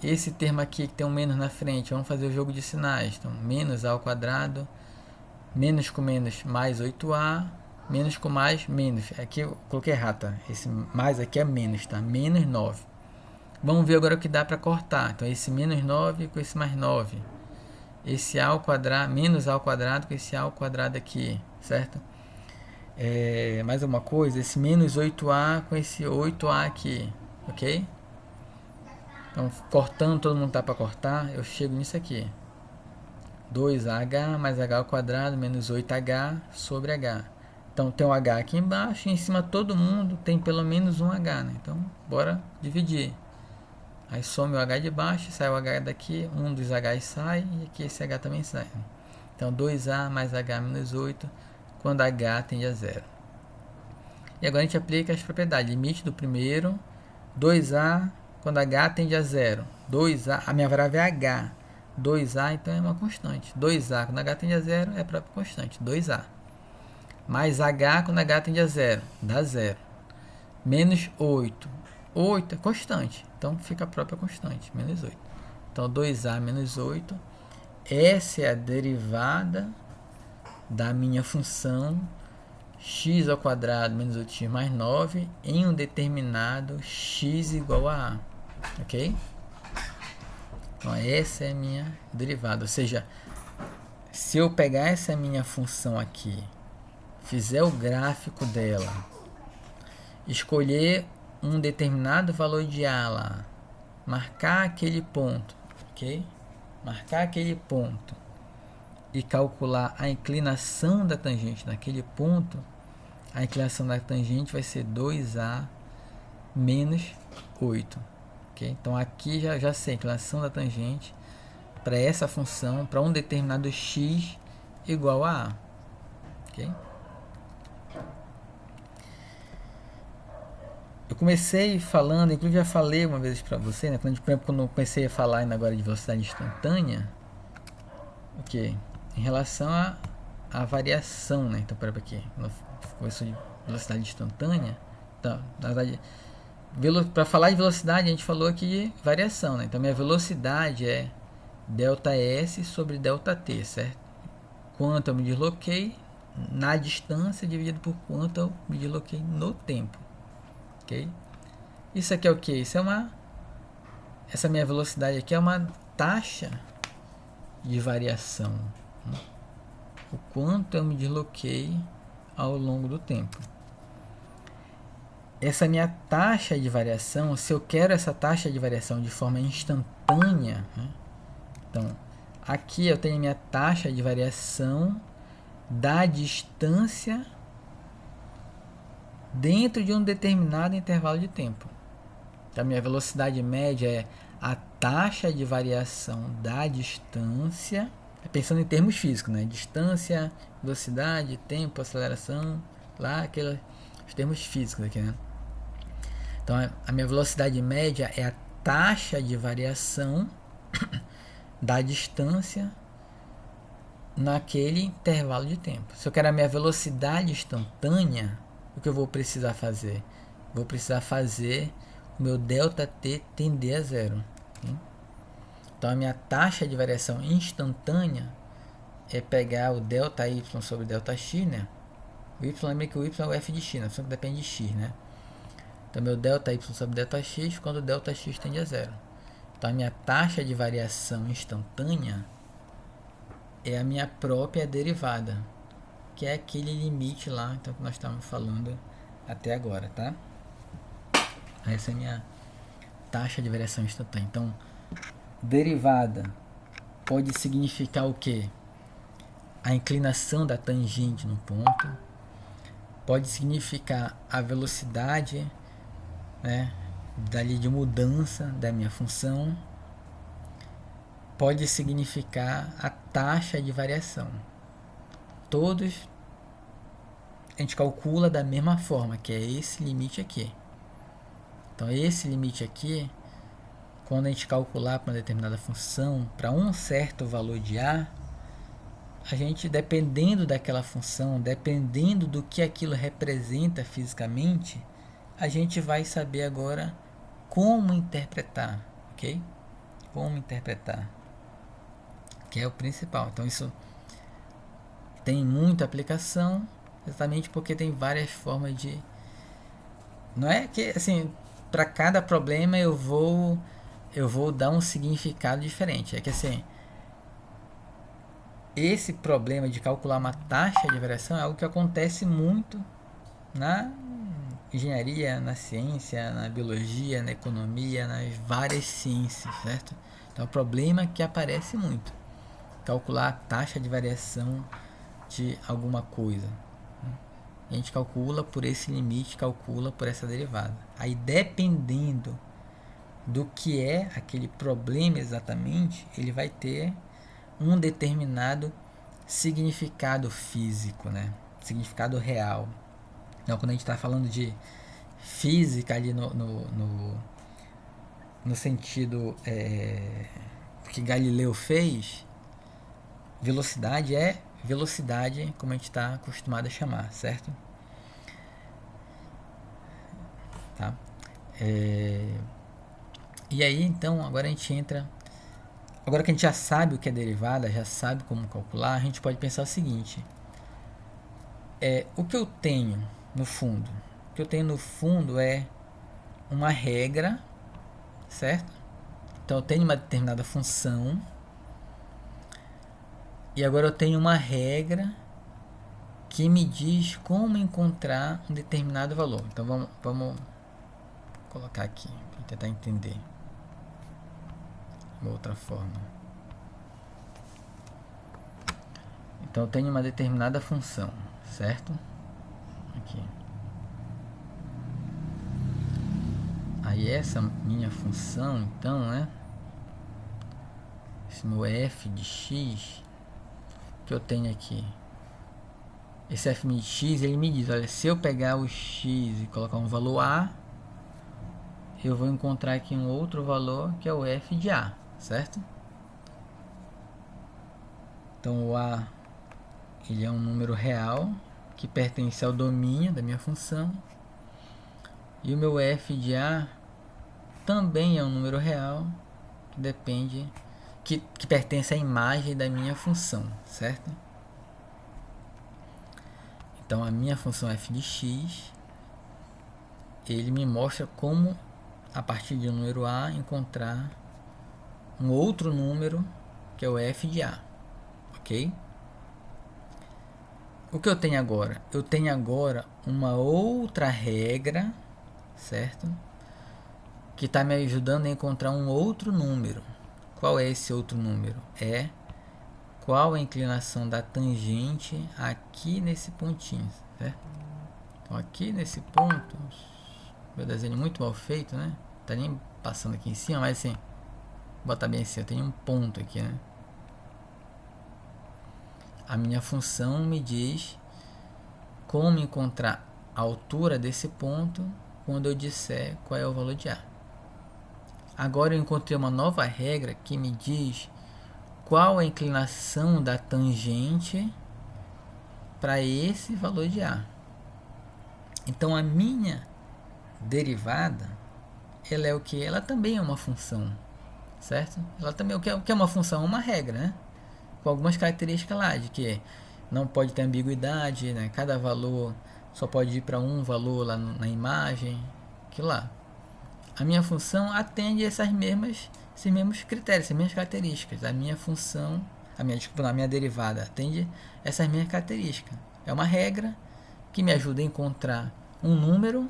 Esse termo aqui que tem um menos na frente, vamos fazer o jogo de sinais. Então, menos a ao quadrado, menos com menos, mais 8a, menos com mais, menos. Aqui eu coloquei errado, tá? Esse mais aqui é menos, tá? Menos 9. Vamos ver agora o que dá para cortar. Então, esse menos 9 com esse mais 9. Esse a ao quadrado, menos a ao quadrado com esse a ao quadrado aqui, certo? Mais uma coisa, esse menos 8a com esse 8a aqui, ok? Então, cortando, todo mundo tá para cortar, eu chego nisso aqui. 2h mais h ao quadrado menos 8h sobre h. Então, tem um h aqui embaixo e em cima todo mundo tem pelo menos um h, né? Então, bora dividir. Aí some o h de baixo, sai o h daqui, um dos h's sai e aqui esse h também sai. Então, 2a mais h menos 8 quando h tende a zero. E agora a gente aplica as propriedades. Limite do primeiro, 2a quando h tende a zero. 2a, a minha variável é h. 2a então é uma constante. 2a quando h tende a zero é a própria constante, 2a. Mais h quando h tende a zero, dá zero. Menos 8. 8 é constante, então fica a própria constante, menos 8. Então 2a menos 8, essa é a derivada da minha função x ao quadrado menos 8x mais 9 em um determinado x igual a a, ok? Então essa é a minha derivada, ou seja, se eu pegar essa minha função aqui, fizer o gráfico dela, escolher um determinado valor de A lá, marcar aquele ponto, ok? Marcar aquele ponto e calcular a inclinação da tangente naquele ponto, a inclinação da tangente vai ser 2A menos 8. Okay? Então aqui já sei a inclinação da tangente para essa função, para um determinado x igual a A. Okay? Eu comecei falando, inclusive já falei uma vez para você, né? Quando eu comecei a falar ainda agora de velocidade instantânea, ok? Em relação à variação, né? Então, pera aqui, começou de velocidade instantânea, então, na verdade, para falar de velocidade, a gente falou aqui de variação, né? Então, minha velocidade é ΔS sobre ΔT, certo? Quanto eu me desloquei na distância dividido por quanto eu me desloquei no tempo. Ok? Isso aqui é o que? Isso é essa minha velocidade aqui é uma taxa de variação. O quanto eu me desloquei ao longo do tempo. Essa minha taxa de variação, se eu quero essa taxa de variação de forma instantânea, né? Então, aqui eu tenho minha taxa de variação da distância dentro de um determinado intervalo de tempo. Então, a minha velocidade média é a taxa de variação da distância, pensando em termos físicos, né? Distância, velocidade, tempo, aceleração, lá aqueles termos físicos aqui, né? Então, a minha velocidade média é a taxa de variação da distância naquele intervalo de tempo. Se eu quero a minha velocidade instantânea, o que eu vou precisar fazer? Vou precisar fazer o meu ΔT tender a zero. Então, a minha taxa de variação instantânea é pegar o ΔY sobre ΔX, né? O Y, lembra que o Y é o f de x, né? A função que depende de x, né? Então, meu ΔY sobre ΔX quando o ΔX tende a zero. Então, a minha taxa de variação instantânea é a minha própria derivada, que é aquele limite lá, então, que nós estávamos falando até agora, tá? Essa é a minha taxa de variação instantânea. Então, derivada pode significar o quê? A inclinação da tangente no ponto. Pode significar a velocidade, né, dali de mudança da minha função. Pode significar a taxa de variação. Todos a gente calcula da mesma forma, que é esse limite aqui. Então, esse limite aqui, quando a gente calcular para uma determinada função, para um certo valor de A, a gente, dependendo daquela função, dependendo do que aquilo representa fisicamente, a gente vai saber agora como interpretar, ok? Como interpretar, que é o principal. Então, isso tem muita aplicação, exatamente porque tem várias formas de... Não é que, assim, para cada problema eu vou dar um significado diferente. É que, assim, esse problema de calcular uma taxa de variação é algo que acontece muito na engenharia, na ciência, na biologia, na economia, nas várias ciências, certo? Então, é um problema que aparece muito. Calcular a taxa de variação de alguma coisa. A gente calcula por esse limite, calcula por essa derivada. Aí, dependendo do que é aquele problema exatamente, ele vai ter um determinado significado físico, né? Significado real. Então, quando a gente está falando de física ali no sentido que Galileu fez, velocidade é velocidade, como a gente está acostumado a chamar, certo? Tá? E aí, então, agora a gente entra... Agora que a gente já sabe o que é derivada, já sabe como calcular, a gente pode pensar o seguinte. O que eu tenho no fundo? O que eu tenho no fundo é uma regra, certo? Então, eu tenho uma determinada função. E agora eu tenho uma regra que me diz como encontrar um determinado valor. Então, vamos colocar aqui para tentar entender de uma outra forma. Então eu tenho uma determinada função, certo? Aqui. Aí essa minha função, então, né? Esse meu f de x que eu tenho aqui. Esse f de x, ele me diz, olha, se eu pegar o x e colocar um valor a, eu vou encontrar aqui um outro valor que é o f de a, certo? Então o a, ele é um número real que pertence ao domínio da minha função. E o meu f de a também é um número real que depende, que pertence à imagem da minha função, certo? Então a minha função f de x, ele me mostra como, a partir de um número a, encontrar um outro número que é o f de a, ok? O que eu tenho agora? Eu tenho agora uma outra regra, certo? Que está me ajudando a encontrar um outro número. Qual é esse outro número? É qual a inclinação da tangente aqui nesse pontinho, certo? Então aqui nesse ponto, meu desenho é muito mal feito, né? Tá nem passando aqui em cima, mas assim, vou botar bem assim, eu tenho um ponto aqui, né? A minha função me diz como encontrar a altura desse ponto quando eu disser qual é o valor de a. Agora eu encontrei uma nova regra que me diz qual a inclinação da tangente para esse valor de a. Então a minha derivada, ela é o que? Ela também é uma função, certo? Ela também o que é uma função? Uma regra, né? Com algumas características lá, de que não pode ter ambiguidade, né? Cada valor só pode ir para um valor lá na imagem, aquilo lá. A minha função atende esses mesmos critérios, essas mesmas características. A minha função, a minha derivada atende essas mesmas características. É uma regra que me ajuda a encontrar um número.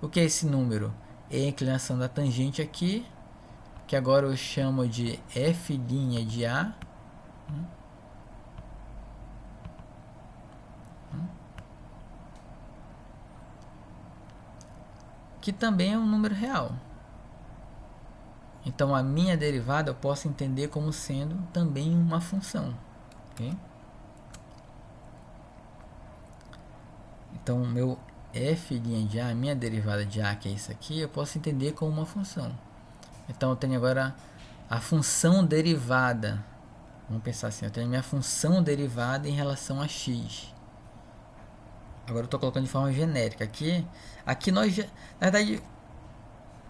O que é esse número? É a inclinação da tangente aqui, que agora eu chamo de f' de a. Que também é um número real. Então a minha derivada eu posso entender como sendo também uma função. Okay? Então o meu f' de a, a minha derivada de a, que é isso aqui, eu posso entender como uma função. Então eu tenho agora a função derivada. Vamos pensar assim, eu tenho a minha função derivada em relação a x. Agora eu estou colocando de forma genérica. Aqui nós já, na verdade,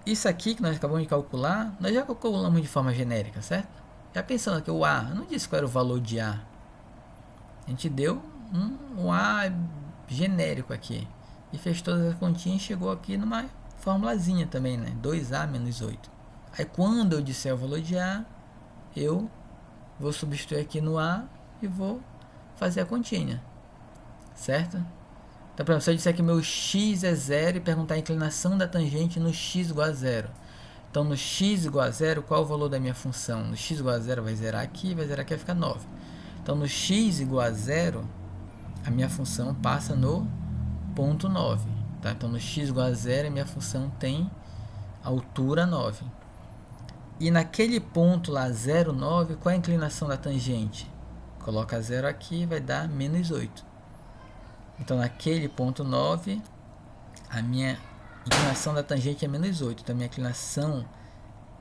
isso aqui que nós acabamos de calcular, nós já calculamos de forma genérica, certo? Já pensando que o a, eu não disse qual era o valor de a. A gente deu um a genérico aqui. E fez todas as continhas e chegou aqui numa formulazinha também, né? 2a menos 8. Aí quando eu disser o valor de a, eu vou substituir aqui no a e vou fazer a continha, certo? Então, por exemplo, se eu disser que meu x é 0 e perguntar a inclinação da tangente no x igual a 0. Então, no x igual a 0, qual é o valor da minha função? No x igual a 0 vai zerar aqui, vai ficar 9. Então, no x igual a 0, a minha função passa no ponto 9. Tá? Então, no x igual a 0, a minha função tem altura 9. E naquele ponto lá, 0, 9, qual é a inclinação da tangente? Coloca 0 aqui, vai dar menos 8. Então, naquele ponto 9, a minha inclinação da tangente é menos 8. Então, a minha inclinação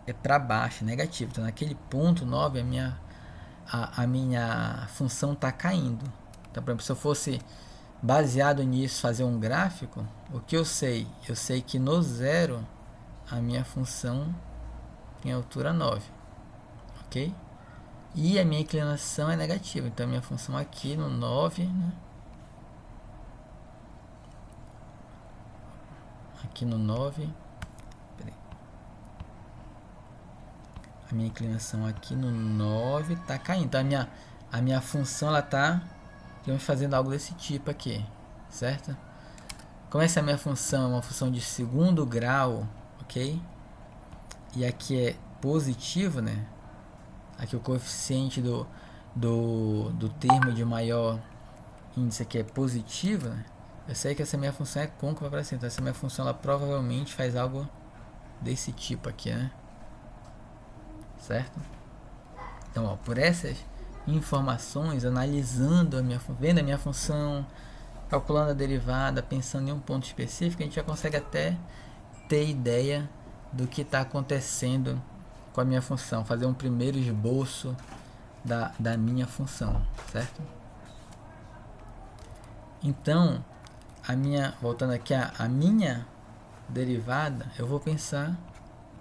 é para baixo, negativa. Então, naquele ponto 9, a minha função está caindo. Então, por exemplo, se eu fosse, baseado nisso, fazer um gráfico, o que eu sei? Eu sei que no 0, a minha função tem altura 9. Ok? E a minha inclinação é negativa. Então, a minha função aqui no 9... né? Aqui no 9, a minha inclinação aqui no 9 está caindo. Então a minha função ela está fazendo algo desse tipo aqui, certo? Como essa minha função é uma função de segundo grau, ok? E aqui é positivo, né? Aqui o coeficiente do termo de maior índice aqui é positivo, né? Eu sei que essa minha função é côncava para cima, então essa minha função ela provavelmente faz algo desse tipo aqui, né? Certo? Então, ó, por essas informações, analisando vendo a minha função, calculando a derivada, pensando em um ponto específico, a gente já consegue até ter ideia do que está acontecendo com a minha função, fazer um primeiro esboço da minha função, certo? Então, voltando aqui, a minha derivada, eu vou pensar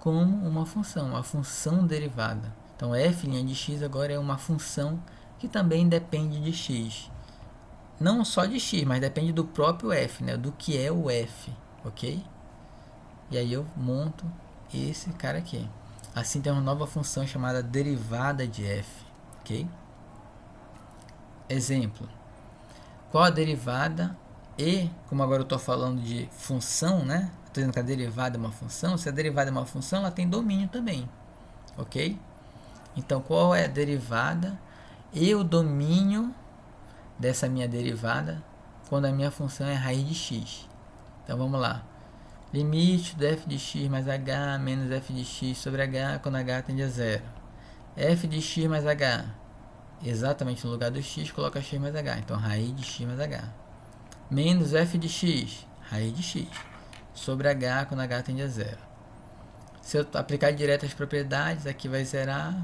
como uma função derivada. Então, f' de x agora é uma função que também depende de x. Não só de x, mas depende do próprio f, né? Do que é o f, ok? E aí eu monto esse cara aqui. Assim tem uma nova função chamada derivada de f, ok? Exemplo. Qual a derivada e, como agora eu estou falando de função, né? Estou dizendo que a derivada é uma função. Se a derivada é uma função, ela tem domínio também, ok? Então, qual é a derivada e o domínio dessa minha derivada quando a minha função é raiz de x? Então, vamos lá. Limite do f de x mais h menos f de x sobre h quando h tende a zero. F de x mais h. Exatamente no lugar do x, coloca x mais h. Então, raiz de x mais h. Menos f de x, raiz de x, sobre h quando h tende a zero. Se eu aplicar direto as propriedades, aqui vai zerar.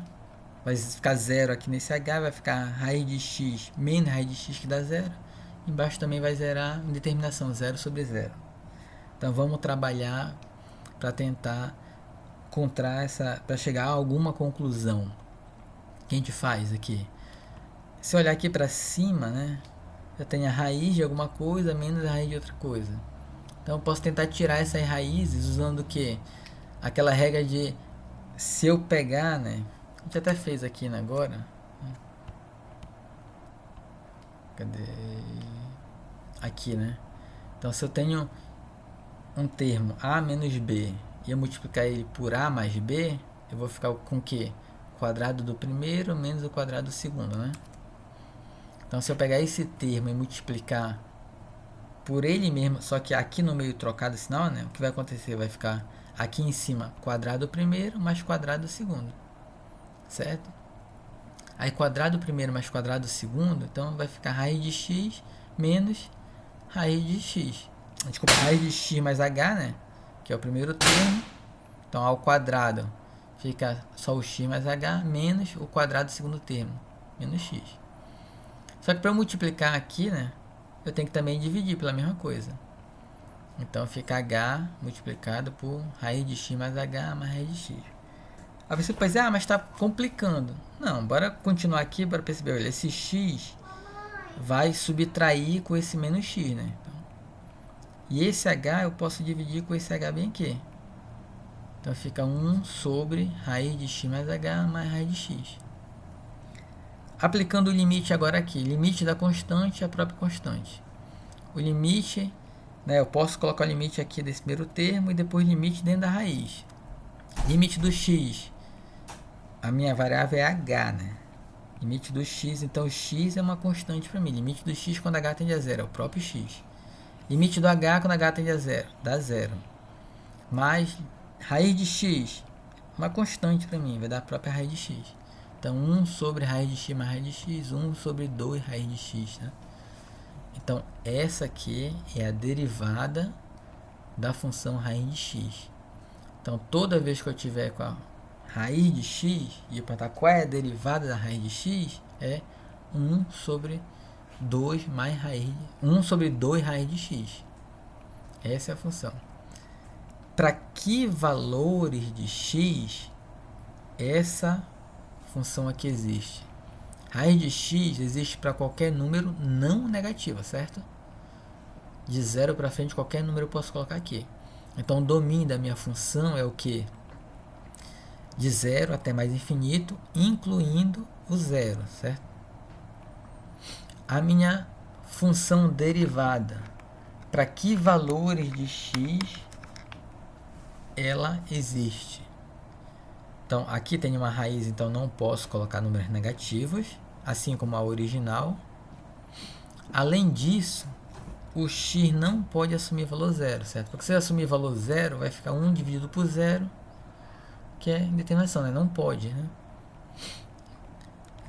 Vai ficar zero aqui nesse h, vai ficar raiz de x menos raiz de x que dá zero. Embaixo também vai zerar indeterminação, zero sobre zero. Então vamos trabalhar para tentar encontrar para chegar a alguma conclusão. O que a gente faz aqui? Se olhar aqui para cima, né, eu tenho a raiz de alguma coisa menos a raiz de outra coisa. Então eu posso tentar tirar essas raízes usando o quê? Aquela regra de se eu pegar, né? A gente até fez aqui, né, agora. Cadê? Aqui, né? Então se eu tenho um termo a menos b e eu multiplicar ele por a mais b, eu vou ficar com o quê? Quadrado do primeiro menos o quadrado do segundo, né? Então se eu pegar esse termo e multiplicar por ele mesmo, só que aqui no meio trocado o sinal, né? O que vai acontecer? Vai ficar aqui em cima quadrado do primeiro mais quadrado do segundo, certo? Aí quadrado do primeiro mais quadrado do segundo, então vai ficar raiz de x menos raiz de x. Desculpa, raiz de x mais h, né? Que é o primeiro termo. Então ao quadrado fica só o x mais h menos o quadrado do segundo termo, menos x. Só que para eu multiplicar aqui, né, eu tenho que também dividir pela mesma coisa. Então fica h multiplicado por raiz de x mais h mais raiz de x. Aí você pode dizer, mas está complicando. Não, bora continuar aqui para perceber. Olha, esse x vai subtrair com esse menos x, né? Então, e esse h eu posso dividir com esse h bem aqui. Então fica 1 sobre raiz de x mais h mais raiz de x. Aplicando o limite agora aqui, limite da constante e a própria constante. O limite, né, eu posso colocar o limite aqui desse primeiro termo e depois limite dentro da raiz. Limite do x, a minha variável é h, né? Limite do x, então x é uma constante para mim. Limite do x quando h tende a zero, é o próprio x. Limite do h quando h tende a zero, dá zero. Mais raiz de x, uma constante para mim, vai dar a própria raiz de x. Então 1 sobre raiz de x mais raiz de x, 1 sobre 2 raiz de x, né? Então essa aqui é a derivada da função raiz de x. Então toda vez que eu tiver com a raiz de x, e perguntar qual é a derivada da raiz de x, é 1 sobre 2 mais raiz, 1 sobre 2 raiz de x. Essa é a função. Para que valores de x essa função aqui existe? Raiz de x existe para qualquer número não negativo, certo? De 0 para frente, qualquer número eu posso colocar aqui. Então, o domínio da minha função é o que? De 0 até mais infinito, incluindo o zero, certo? A minha função derivada para que valores de x ela existe. Então, aqui tem uma raiz, então não posso colocar números negativos, assim como a original. Além disso, o x não pode assumir valor zero, certo? Porque se assumir valor zero, vai ficar 1 dividido por zero, que é indeterminação, né? Não pode, né?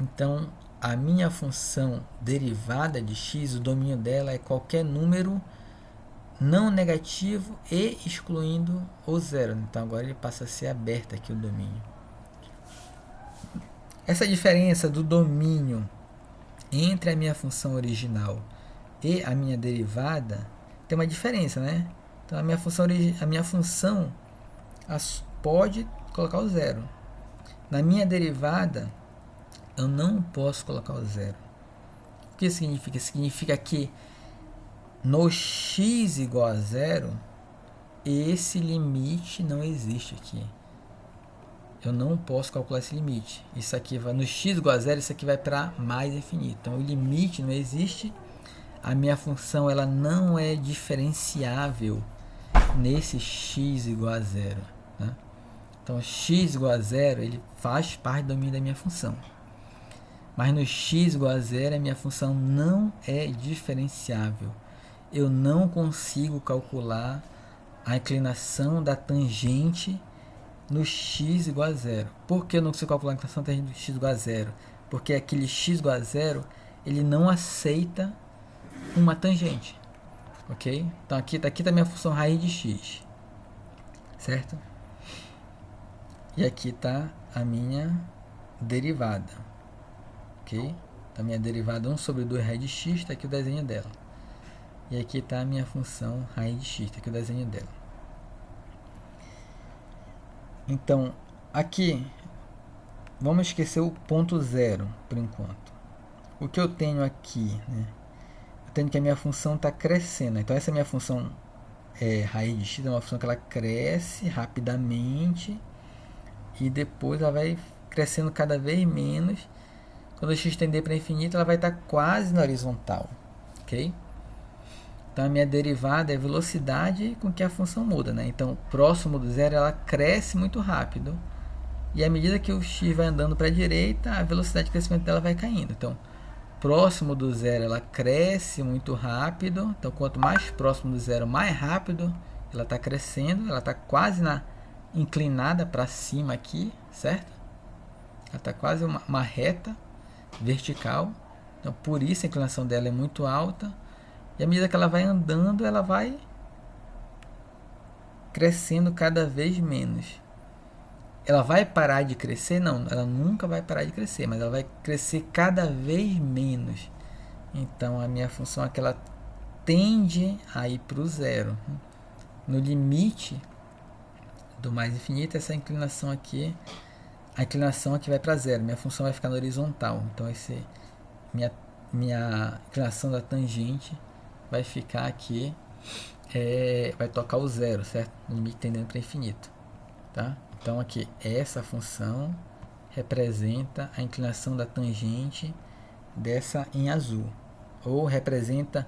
Então, a minha função derivada de x, o domínio dela é qualquer número não negativo e excluindo o zero. Então, agora ele passa a ser aberto aqui o domínio. Essa diferença do domínio entre a minha função original e a minha derivada tem uma diferença, né? Então, a minha função pode colocar o zero. Na minha derivada, eu não posso colocar o zero. O que significa? Significa que no x igual a zero, esse limite não existe aqui. Eu não posso calcular esse limite. Isso aqui vai no x igual a zero, isso aqui vai para mais infinito. Então, o limite não existe. A minha função ela não é diferenciável nesse x igual a zero. Né? Então, x igual a zero, ele faz parte do domínio da minha função. Mas no x igual a zero, a minha função não é diferenciável. Eu não consigo calcular a inclinação da tangente no x igual a zero. Por que eu não consigo calcular a inclinação da tangente no x igual a zero? Porque aquele x igual a zero, ele não aceita uma tangente. Ok? Então aqui está a minha função raiz de x. Certo? E aqui está a minha derivada. Ok? Então a minha derivada 1 sobre 2 raiz de x, está aqui o desenho dela. E aqui está a minha função raiz de x, está aqui o desenho dela. Então, aqui, vamos esquecer o ponto zero, por enquanto. O que eu tenho aqui, né? Eu tenho que a minha função está crescendo. Então, essa minha função raiz de x é uma função que ela cresce rapidamente e depois ela vai crescendo cada vez menos. Quando o x tender para infinito, ela vai estar quase na horizontal. Ok? Então, a minha derivada é a velocidade com que a função muda, né? Então, próximo do zero, ela cresce muito rápido. E à medida que o x vai andando para a direita, a velocidade de crescimento dela vai caindo. Então, próximo do zero, ela cresce muito rápido. Então, quanto mais próximo do zero, mais rápido ela está crescendo. Ela está quase inclinada para cima aqui, certo? Ela está quase uma reta vertical. Então, por isso a inclinação dela é muito alta. E à medida que ela vai andando, ela vai crescendo cada vez menos. Ela vai parar de crescer? Não, ela nunca vai parar de crescer, mas ela vai crescer cada vez menos. Então, a minha função aqui, ela tende a ir para o zero. No limite do mais infinito, essa inclinação aqui, a inclinação aqui vai para zero. Minha função vai ficar na horizontal. Então, minha inclinação da tangente vai ficar aqui, vai tocar o zero, certo? No limite tendendo para infinito, tá? Então aqui, essa função representa a inclinação da tangente dessa em azul, ou representa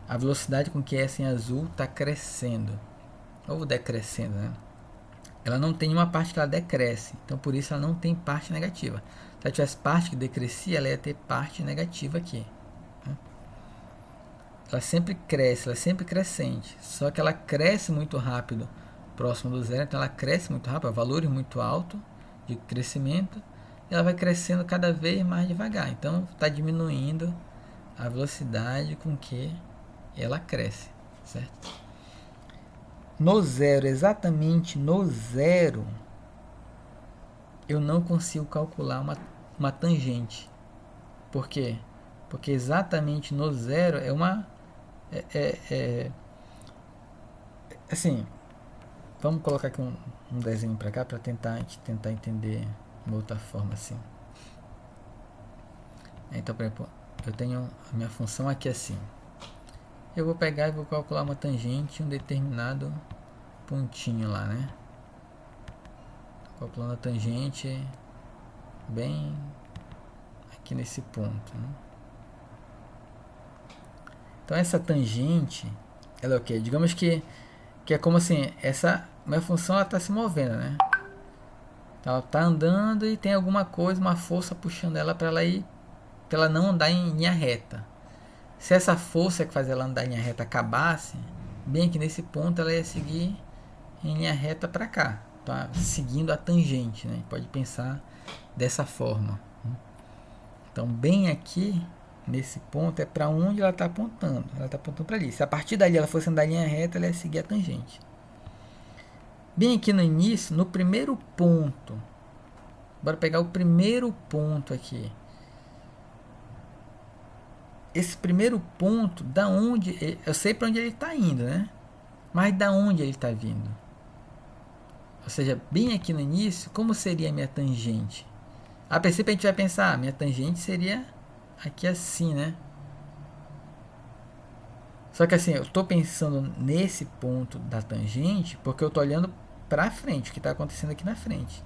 a velocidade com que essa em azul está crescendo, ou decrescendo, né? Ela não tem uma parte que ela decresce, então por isso ela não tem parte negativa. Se ela tivesse parte que decrescia, ela ia ter parte negativa aqui. Ela sempre cresce, ela é sempre crescente, só que ela cresce muito rápido próximo do zero, então ela cresce muito rápido, valores muito altos de crescimento, e ela vai crescendo cada vez mais devagar, então está diminuindo a velocidade com que ela cresce, certo? No zero, exatamente no zero, eu não consigo calcular uma tangente. Por quê? Porque exatamente no zero é uma assim, vamos colocar aqui um desenho para cá para tentar entender de uma outra forma assim. Então, por exemplo, eu tenho a minha função aqui assim. Eu vou pegar e vou calcular uma tangente em um determinado pontinho lá, né? Calculando a tangente bem aqui nesse ponto, né? Então essa tangente, ela é o quê? Digamos que é como assim, essa minha função ela está se movendo, né? Ela está andando e tem alguma coisa, uma força puxando ela para ela não andar em linha reta. Se essa força que faz ela andar em linha reta acabasse, bem que nesse ponto ela ia seguir em linha reta para cá, tá? Seguindo a tangente, né? Pode pensar dessa forma. Então, bem aqui nesse ponto é para onde ela está apontando. Ela está apontando para ali. Se a partir dali ela fosse andar em linha reta, ela ia seguir a tangente. Bem aqui no início, no primeiro ponto, bora pegar o primeiro ponto aqui. Esse primeiro ponto, da onde eu sei para onde ele está indo, né? Mas da onde ele está vindo? Ou seja, bem aqui no início, como seria a minha tangente? A princípio a gente vai pensar, minha tangente seria aqui assim, né? Só que assim, eu estou pensando nesse ponto da tangente porque eu estou olhando para frente, o que está acontecendo aqui na frente.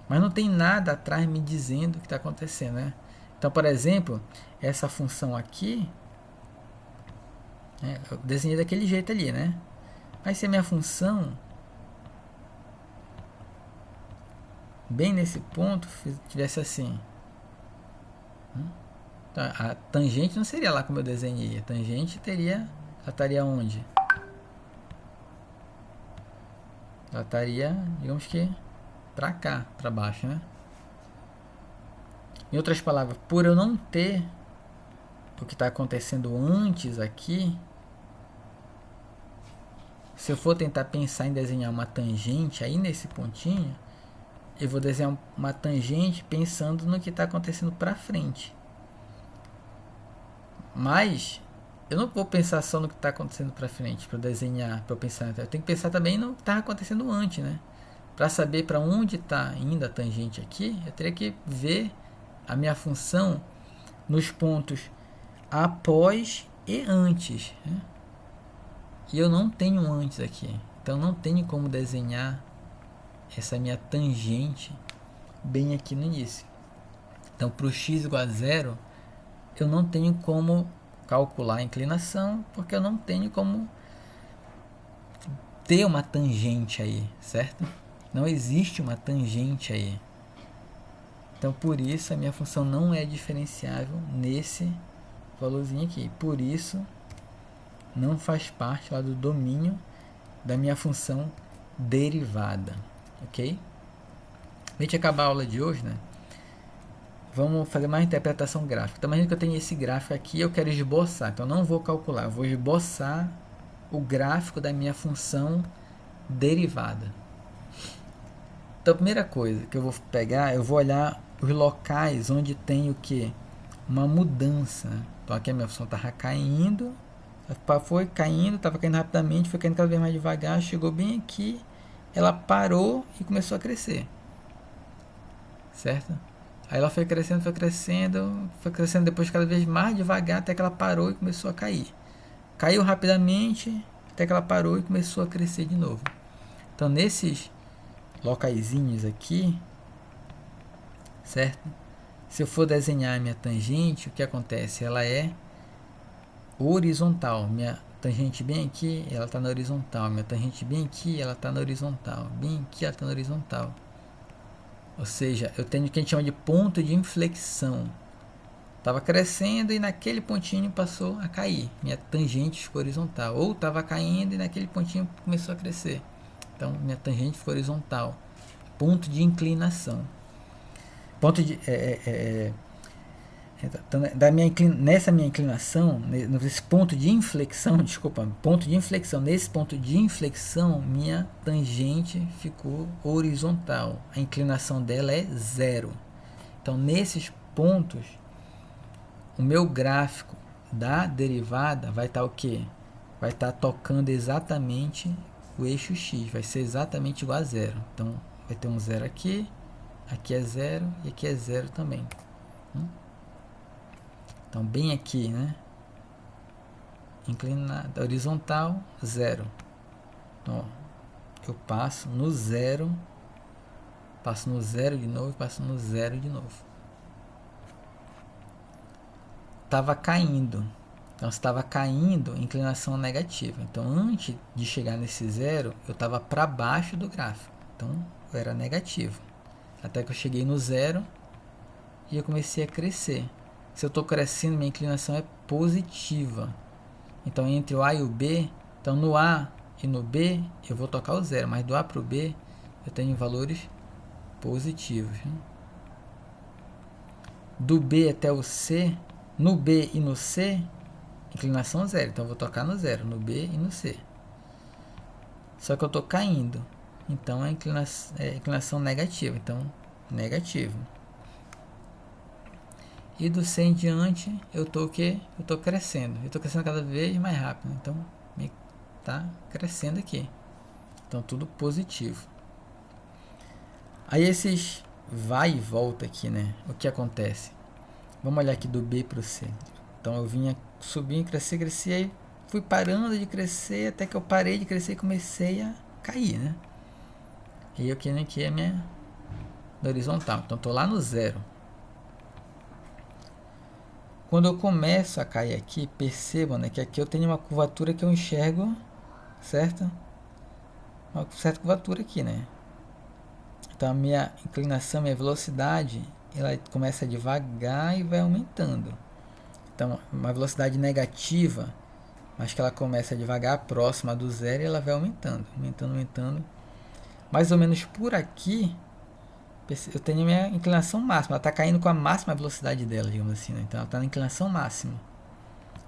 Mas não tem nada atrás me dizendo o que está acontecendo, né? Então, por exemplo, essa função aqui, né, eu desenhei daquele jeito ali, né? Mas se a minha função, bem nesse ponto, tivesse assim, então, a tangente não seria lá como eu desenhei. A tangente ela estaria onde? Ela estaria, digamos que, para cá, para baixo, né? Em outras palavras, por eu não ter o que está acontecendo antes aqui, se eu for tentar pensar em desenhar uma tangente aí nesse pontinho, eu vou desenhar uma tangente pensando no que está acontecendo para frente. Mas eu não vou pensar só no que está acontecendo para frente para desenhar, para pensar. Eu tenho que pensar também no que estava acontecendo antes, né? Para saber para onde está indo a tangente aqui, eu teria que ver a minha função nos pontos após e antes, né? E eu não tenho antes aqui, então não tenho como desenhar essa minha tangente bem aqui no início. Então, para o x igual a zero, eu não tenho como calcular a inclinação, porque eu não tenho como ter uma tangente aí, certo? Não existe uma tangente aí. Então, por isso, a minha função não é diferenciável nesse valorzinho aqui. Por isso, não faz parte lá do domínio da minha função derivada, ok? Pra gente acabar a aula de hoje, né? Vamos fazer mais interpretação gráfica. Então, imagina que eu tenho esse gráfico aqui e eu quero esboçar. Então, eu não vou calcular, eu vou esboçar o gráfico da minha função derivada. Então, a primeira coisa que eu vou pegar, eu vou olhar os locais onde tem o que? Uma mudança. Então, aqui a minha função estava caindo, foi caindo, estava caindo rapidamente, foi caindo cada vez mais devagar, chegou bem aqui, ela parou e começou a crescer. Certo? Aí ela foi crescendo, depois cada vez mais devagar, até que ela parou e começou a cair. Caiu rapidamente, até que ela parou e começou a crescer de novo. Então, nesses locaizinhos aqui, certo? Se eu for desenhar a minha tangente, o que acontece? Ela é horizontal. Minha tangente bem aqui, ela está na horizontal. Minha tangente bem aqui, ela está na horizontal. Bem aqui, ela está na horizontal. Ou seja, eu tenho o que a gente chama de ponto de inflexão. Estava crescendo e naquele pontinho passou a cair. Minha tangente ficou horizontal. Ou estava caindo e naquele pontinho começou a crescer. Então, minha tangente ficou horizontal. Ponto de inclinação. Ponto de... Então, nessa minha inclinação, nesse ponto de inflexão, nesse ponto de inflexão, minha tangente ficou horizontal. A inclinação dela é zero. Então, nesses pontos, o meu gráfico da derivada vai estar o quê? Vai estar tocando exatamente o eixo x, vai ser exatamente igual a zero. Então, vai ter um zero aqui, aqui é zero e aqui é zero também. Então, bem aqui, né? Inclinada, horizontal, zero. Então, ó, eu passo no zero de novo e passo no zero de novo. Tava caindo. Então estava caindo em inclinação negativa. Então antes de chegar nesse zero, eu estava para baixo do gráfico. Então eu era negativo. Até que eu cheguei no zero e eu comecei a crescer. Se eu estou crescendo, minha inclinação é positiva. Então entre o A e o B, então no A e no B eu vou tocar o zero, mas do A para o B eu tenho valores positivos. Do B até o C, no B e no C, inclinação zero. Então eu vou tocar no zero, no B e no C. Só que eu estou caindo. Então é inclinação negativa. Então, negativo. E do C em diante, eu estou o quê? Eu estou crescendo. Eu estou crescendo cada vez mais rápido. Então, está crescendo aqui. Então, tudo positivo. Aí, esses vai e volta aqui, né? O que acontece? Vamos olhar aqui do B para o C. Então, eu vinha subindo, crescer, aí fui parando de crescer, até que eu parei de crescer e comecei a cair, né? E eu quero aqui a minha horizontal. Então, estou lá no zero. Quando eu começo a cair aqui, percebam, né, que aqui eu tenho uma curvatura que eu enxergo, certo? Uma certa curvatura aqui, né? Então a minha inclinação, minha velocidade, ela começa devagar e vai aumentando. Então uma velocidade negativa, mas que ela começa devagar, próxima do zero, e ela vai aumentando, aumentando. Mais ou menos por aqui, eu tenho minha inclinação máxima. Ela está caindo com a máxima velocidade dela, digamos assim, né? Então ela está na inclinação máxima.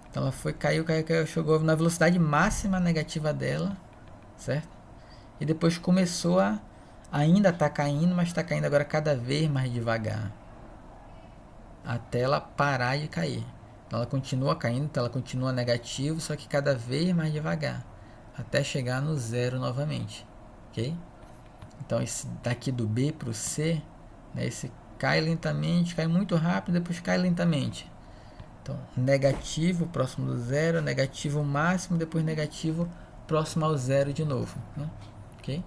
Então ela foi, caiu, chegou na velocidade máxima negativa dela, certo? E depois começou a, ainda está caindo, mas está caindo agora cada vez mais devagar, até ela parar de cair. Então ela continua caindo, então ela continua negativo, só que cada vez mais devagar, até chegar no zero novamente, ok? Então esse daqui do B para o C, né, esse cai lentamente, cai muito rápido, depois cai lentamente. Então negativo próximo do zero, negativo máximo, depois negativo próximo ao zero de novo, né? Ok?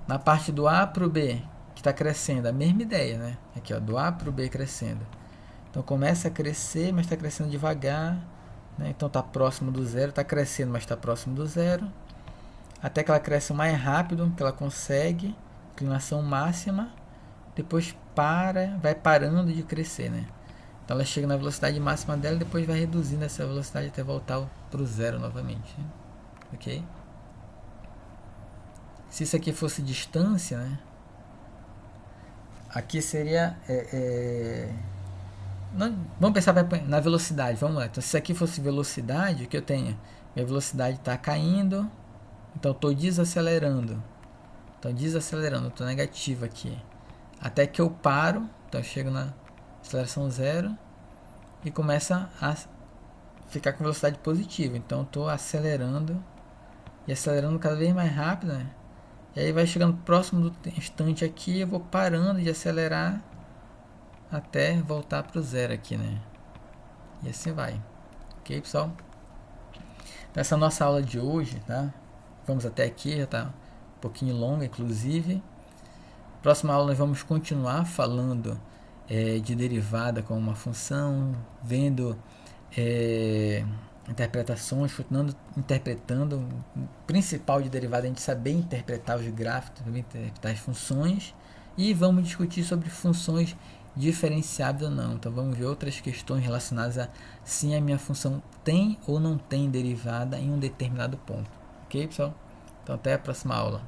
Na parte do A para o B, que está crescendo, a mesma ideia, né? Aqui, ó, do A para o B crescendo. Então começa a crescer, mas está crescendo devagar, né? Então está próximo do zero, está crescendo, mas está próximo do zero. Até que ela cresce o mais rápido que ela consegue, inclinação máxima, depois vai parando de crescer, né? Então ela chega na velocidade máxima dela e depois vai reduzindo essa velocidade até voltar para o zero novamente, né? Ok? Se isso aqui fosse distância, né? Aqui seria... vamos pensar na velocidade, vamos lá. Então se isso aqui fosse velocidade, o que eu tenho? Minha velocidade está caindo, então estou desacelerando. Então desacelerando, estou negativo aqui. Até que eu paro, então eu chego na aceleração zero e começa a ficar com velocidade positiva. Então estou acelerando e acelerando cada vez mais rápido, né? E aí vai chegando próximo do instante aqui, eu vou parando de acelerar até voltar para o zero aqui, né? E assim vai. Ok, pessoal? Então essa é a nossa aula de hoje, tá? Vamos até aqui, já está um pouquinho longa, inclusive. Próxima aula nós vamos continuar falando de derivada como uma função, vendo interpretações, interpretando. O principal de derivada é a gente saber interpretar os gráficos, saber interpretar as funções, e vamos discutir sobre funções diferenciáveis ou não. Então vamos ver outras questões relacionadas a se a minha função tem ou não tem derivada em um determinado ponto. Ok, pessoal? Então até a próxima aula.